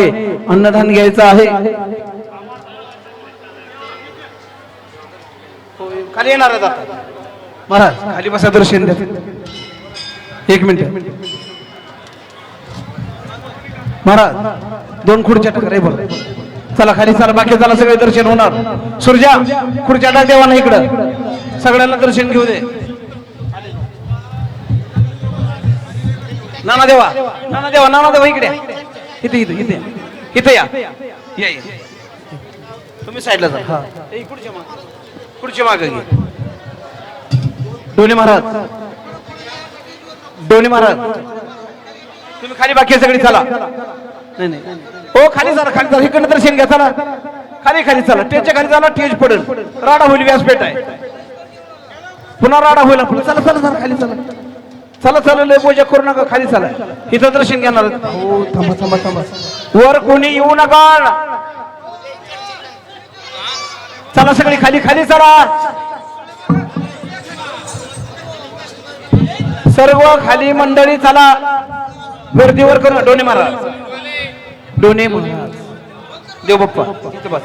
अन्नदान घ्यायचं आहे खाली येणार आहेत आता. महाराज खाली बसा दर्शन द्या एक मिनिट महाराज दोन खुर्च्या टकरे बोल चला खाली चला बाकी चला सगळे दर्शन होणार सुरजा खुर्च्या टाक देवा ना इकडं सगळ्यांना दर्शन घेऊ दे नाना देवा इकडे इथे इथे इथे इथे या तुम्ही साईडला जा हा खुर्ची मागे घे डोने महाराज तुम्ही खाली बाकी सगळी चला नाही हो खाली चला इकडनं दर्शन घ्या चला खाली चला टेजच्या खाली चला टेज पडेल राडा होईल व्यासपीठ आहे पुन्हा राडा होईल आपण चला खाली चला लय पूजा करू नका खाली चला इथं दर्शन घेणार हो थांबा वर कोणी येऊ नका चला सगळी खाली चला सर्व खाली मंडळी चला गर्दीवर करू डोने महाराज देव बाप्पा इथं बस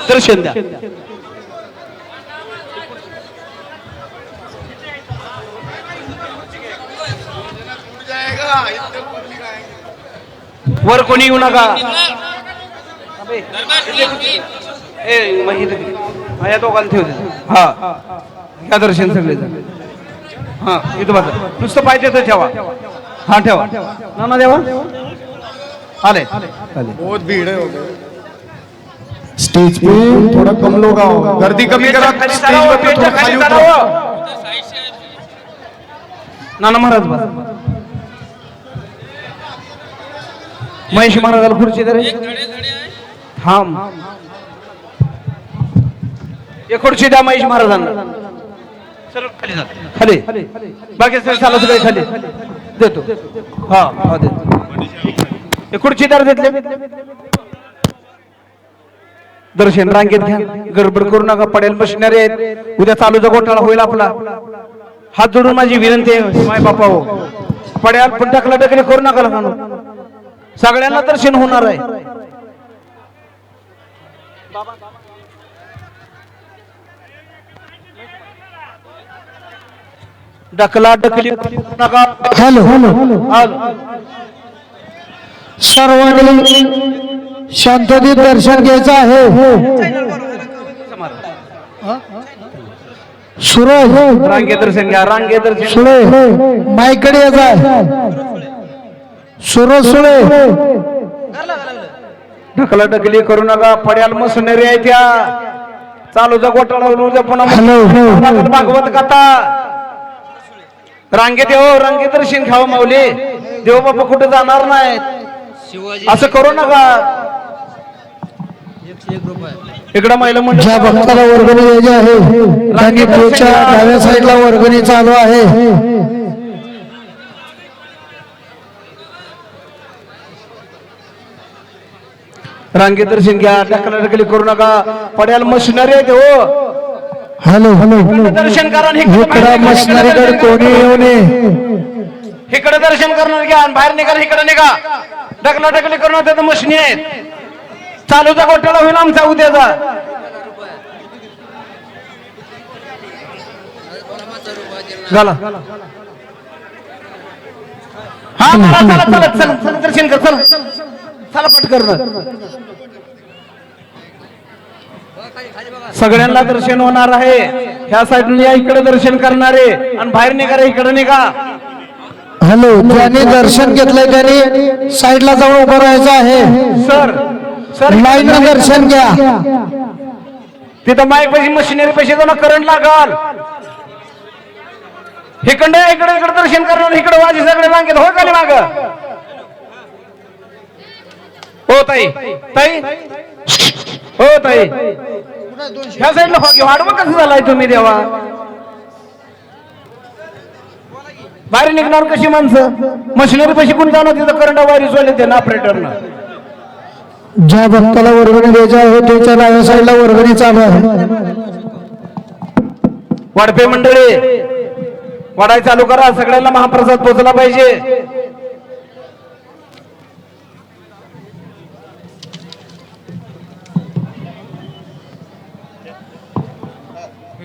दर्शन द्या. वर कोणी येऊ नका. या दोघांना ठेवते. हा घ्या दर्शन सगळे. हा इथं बघा नुसतं पाहिजे तर ठेवा. हा ठेवा ना देवा. आले बहुत भीड़ है स्टेज पे थोड़ा कम लोग आओ गर्दी कमी करा स्टेज पे थोड़ा खाली उतरो नाना महाराज बस. महेश महाराजाला खुर्ची दे रे. थांब एक खुर्ची द्या महेश महाराजांना. खाली बाकी चला सगळे खाली देतो. हा हा देतो. खुर्चीदार देतले. दर्शन रांगेत घ्या. गडबड करू नका. पडेल मशिनरी आहेत. उद्या चालूचा घोटाळा होईल आपला. हात जोडून माझी विनंती आहे माय बापा हो. पड्याल पण टाकला टकले करू नका लहान. सगळ्यांना दर्शन होणार आहे. डकला डकली नका. हॅलो सर्वांनी शांततेत दर्शन घ्यायचं आहे. सुरेश रांगे दर्शन घ्या. रांगे दर्शन सुळे माईकडे यायचं आहे. सुरेश सुळे ढकला ढकली करू नका. पड्याल मशिनरी आहे त्या. चालूचा घोटाळा होईल उद्या पुन्हा. हॅलो भागवत कथा. रांगेत येऊ. रांगे दर्शन घ्यावं माऊली. देव बाबा कुठे जाणार नाहीत. असं करू नका. इकडं महिला मंडळ ज्या भक्ताला वर्गणी द्यायची आहे त्यांनी पुढच्या डाव्या साईडला वर्गणी चालू आहे. रांगे दर्शन घ्या. ढकला ढकली करू नका. पड्याल मशिनरी आहे हो. हॅलो दर्शन करा. इकडं मशिनरीकडे कोणी येऊ नये. इकडे दर्शन करणार घ्या. बाहेर निघा. इकडे निघा. ढकला ढकली करू नका. मशिनी आहेत. चालूचा घोटाळा होईल आमचा उद्याचा. झाला. हा चला चला चला चला दर्शन कर. चला चला पट करणं. सगळ्यांना दर्शन होणार आहे. ह्या साईडून या. इकडे दर्शन करणारे आणि बाहेर निघा. इकडे निघा. हॅलो ज्यांनी दर्शन घेतलंय त्यांनी साईडला जाऊन उभं राहायचं आहे. सर सर लाईन दर्शन घ्या. तिथं माईक पैसे मशिनरी पैसे जाऊन करंट लागल. इकडे इकडे इकडे दर्शन करणार. इकडे वाजी सगळे मागेल. हो खाली माग. हो ताई ताई हो ताई ह्या साईडला हो घेऊ. आडवं कसं झालाय तुम्ही देवा. बाहेर निघणार कशी माणसं. मशिनरी पैसे कोण जाणार. तिथं करंट वायरी सोडले ते ना ऑपरेटरनं. ज्या भक्ताला वर्गणी द्यायची आहे त्याच्या डाव्या साईडला वर्गणी चालू आहे. वाडपे मंडळी वाडाय चालू करा. सगळ्यांना महाप्रसाद पोहोचला पाहिजे.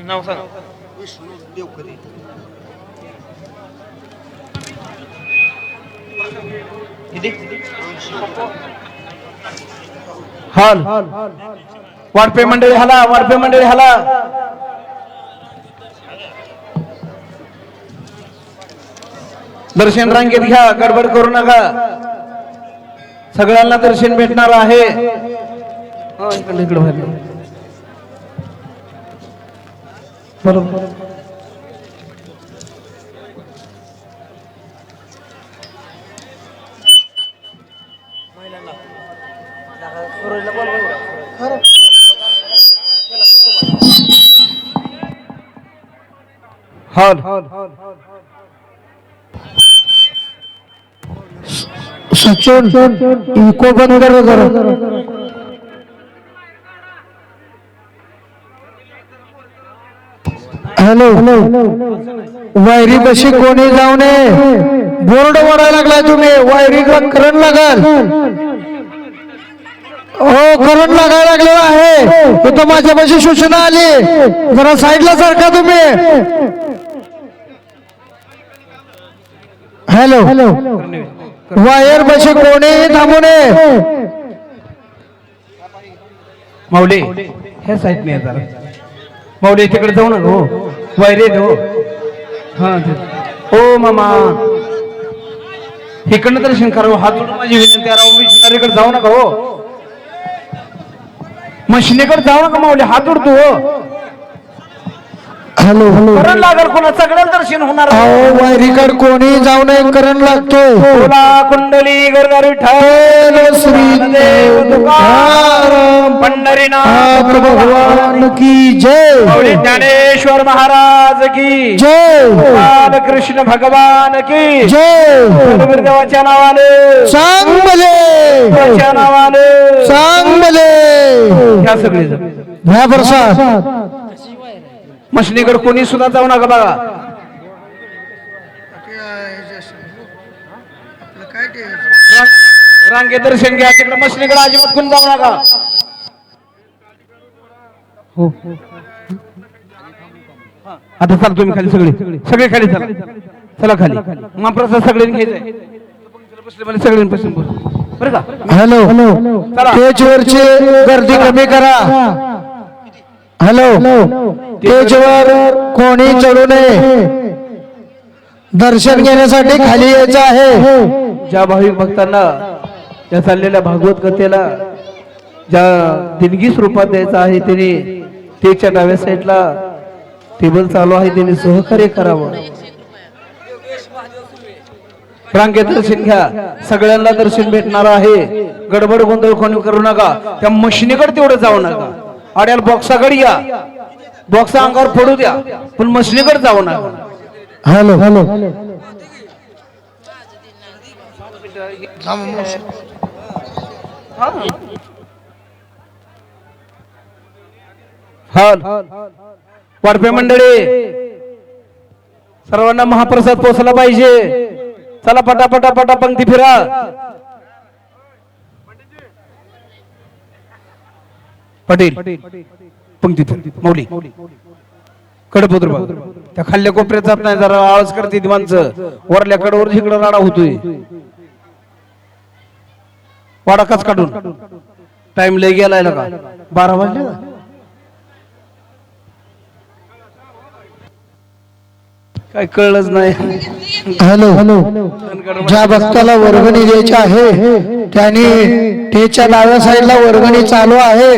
नाव सांग. हाल वाडपे मंडळी हाला. वाडपे मंडळी हाला. दर्शन रांगेत घ्या. गडबड करू नका. सगळ्यांना दर्शन भेटणार आहे. इकडे इकडे बरोबर. सचिन इको बंद करो जरा. हॅलो वायरी कशी कोणी जाऊ नये. बोर्ड वाढायला लागलाय तुम्ही. वायरी करंट लागल. हो करंट लागायला लागलेला आहे इथं माझ्यापाशी सूचना आली जरा साईडला सारखा तुम्ही हॅलो वायर बशी कोणी थांबू नये माऊली ह्या साईडने जरा माऊली तिकडे जाऊ नका हो वायरे हो हा हो मामा इकडनं दर्शन करा हात जोडून माझी विनंती आहे राव मिशनरीकडे जाऊ नका हो मशिनीकडे जाऊ नका माऊली हात जोडतो हो हॅलो करंट लागल कोणा सगळ्याला दर्शन होणार अहो वायरीकड कोणी जाऊ नये करंट लागतोय बोला कुंडली गरगर विठ्ठल श्री देव तुकाराम पंढरीनाथ भगवान की जय माऊली ज्ञानेश्वर महाराज की जय बाल कृष्ण भगवान की जय गुरुदेवाच्या नावाने सांग मले देवाच्या नावाने सांग मले ह्या सगळे ह्या प्रसाद मशनीकडे कोणी सुद्धा जाऊ नका बघा रांगे दर्शन घ्या तिकडे मशनीकडे अजिबात कोणी जाऊ नका हो आता चला तुम्ही खाली सगळे खाली चला चला खाली महाप्रसाद सगळ्यांनी घ्यायचंय बसले मला सगळ्यांनी बसून बरं का हॅलो स्टेजवरची गर्दी कमी करा हॅलो स्टेजवर कोणी चढू नये दर्शन घेण्यासाठी खाली यायचं आहे ज्या भाविक भक्तांना त्या चाललेल्या भागवत कथेला ज्या देणगी स्वरूपात द्यायचं आहे त्यांनी त्याच्या डाव्या साईडला टेबल चालू आहे त्यांनी सहकार्य करावं रांगेत दर्शन घ्या सगळ्यांना दर्शन भेटणार आहे गडबड गोंधळ कोणी करू नका त्या मशिनीकडे तेवढं जाऊ नका आड्याला बॉक्साकडे या बॉक्स अंगावर फोडू द्या पण मशिनीकडे जाऊ नका हॅलो वाडपे मंडळी सर्वांना महाप्रसाद पोहोचला पाहिजे चला पटापटा पंक्ती फिरा पटेल पंक्ती मौली कडपत्र त्या खाल्ल्या कोपऱ्यात जात नाही जरा आळस करते ती माणसं वरल्या कडवर इकडे राडा होतोय वाडाकाच काढून टाइम लय गेलाय का 12 वाजले का काय कळलंच नाही हॅलो ज्या भक्ताला वर्गणी द्यायची आहे त्यांनी त्याच्या डाव्या साईडला वर्गणी चालू आहे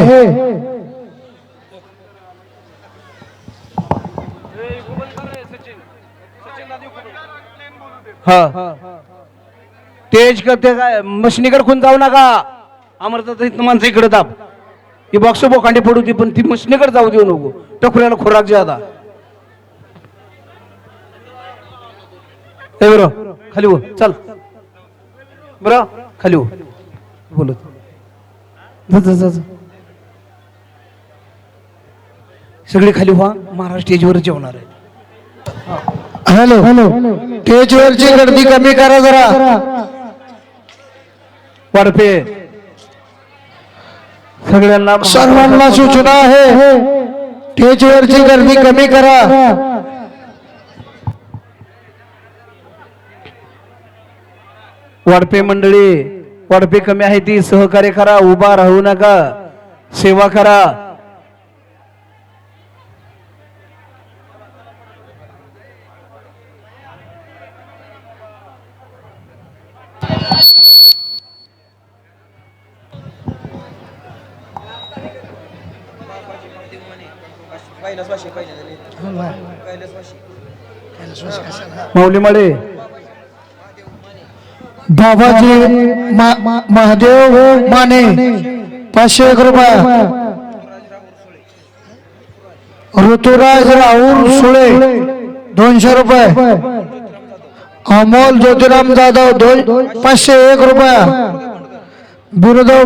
हा तेज करते काय मशनीकडे खून जाऊ नका अमरता इथं माणसं इकडे दाब ही बॉक्स बोकांडे पडू दे पण ती मशनीकडे जाऊ देऊ नको टकुऱ्याला खोराक ज्यादा बरं खाली हो चल बरं खाली हो बोलत सगळे खाली व्हा महाराज स्टेजवर जेवणार आहे हॅलो स्टेजवरची गर्दी कमी करा जरा वाढपे सगळ्यांना सर्वांना सूचना आहे स्टेजवरची गर्दी कमी करा वाढपे मंडळी वाढपे कमी आहे ती सहकार्य करा उभा राहू नका सेवा करा माऊली मळे बाबाजी महादेव माने 501 रुपया ऋतुराज राहुल सुळे 200 रुपये अमोल ज्योतिराम जाधव 501 रुपया बिरुदेव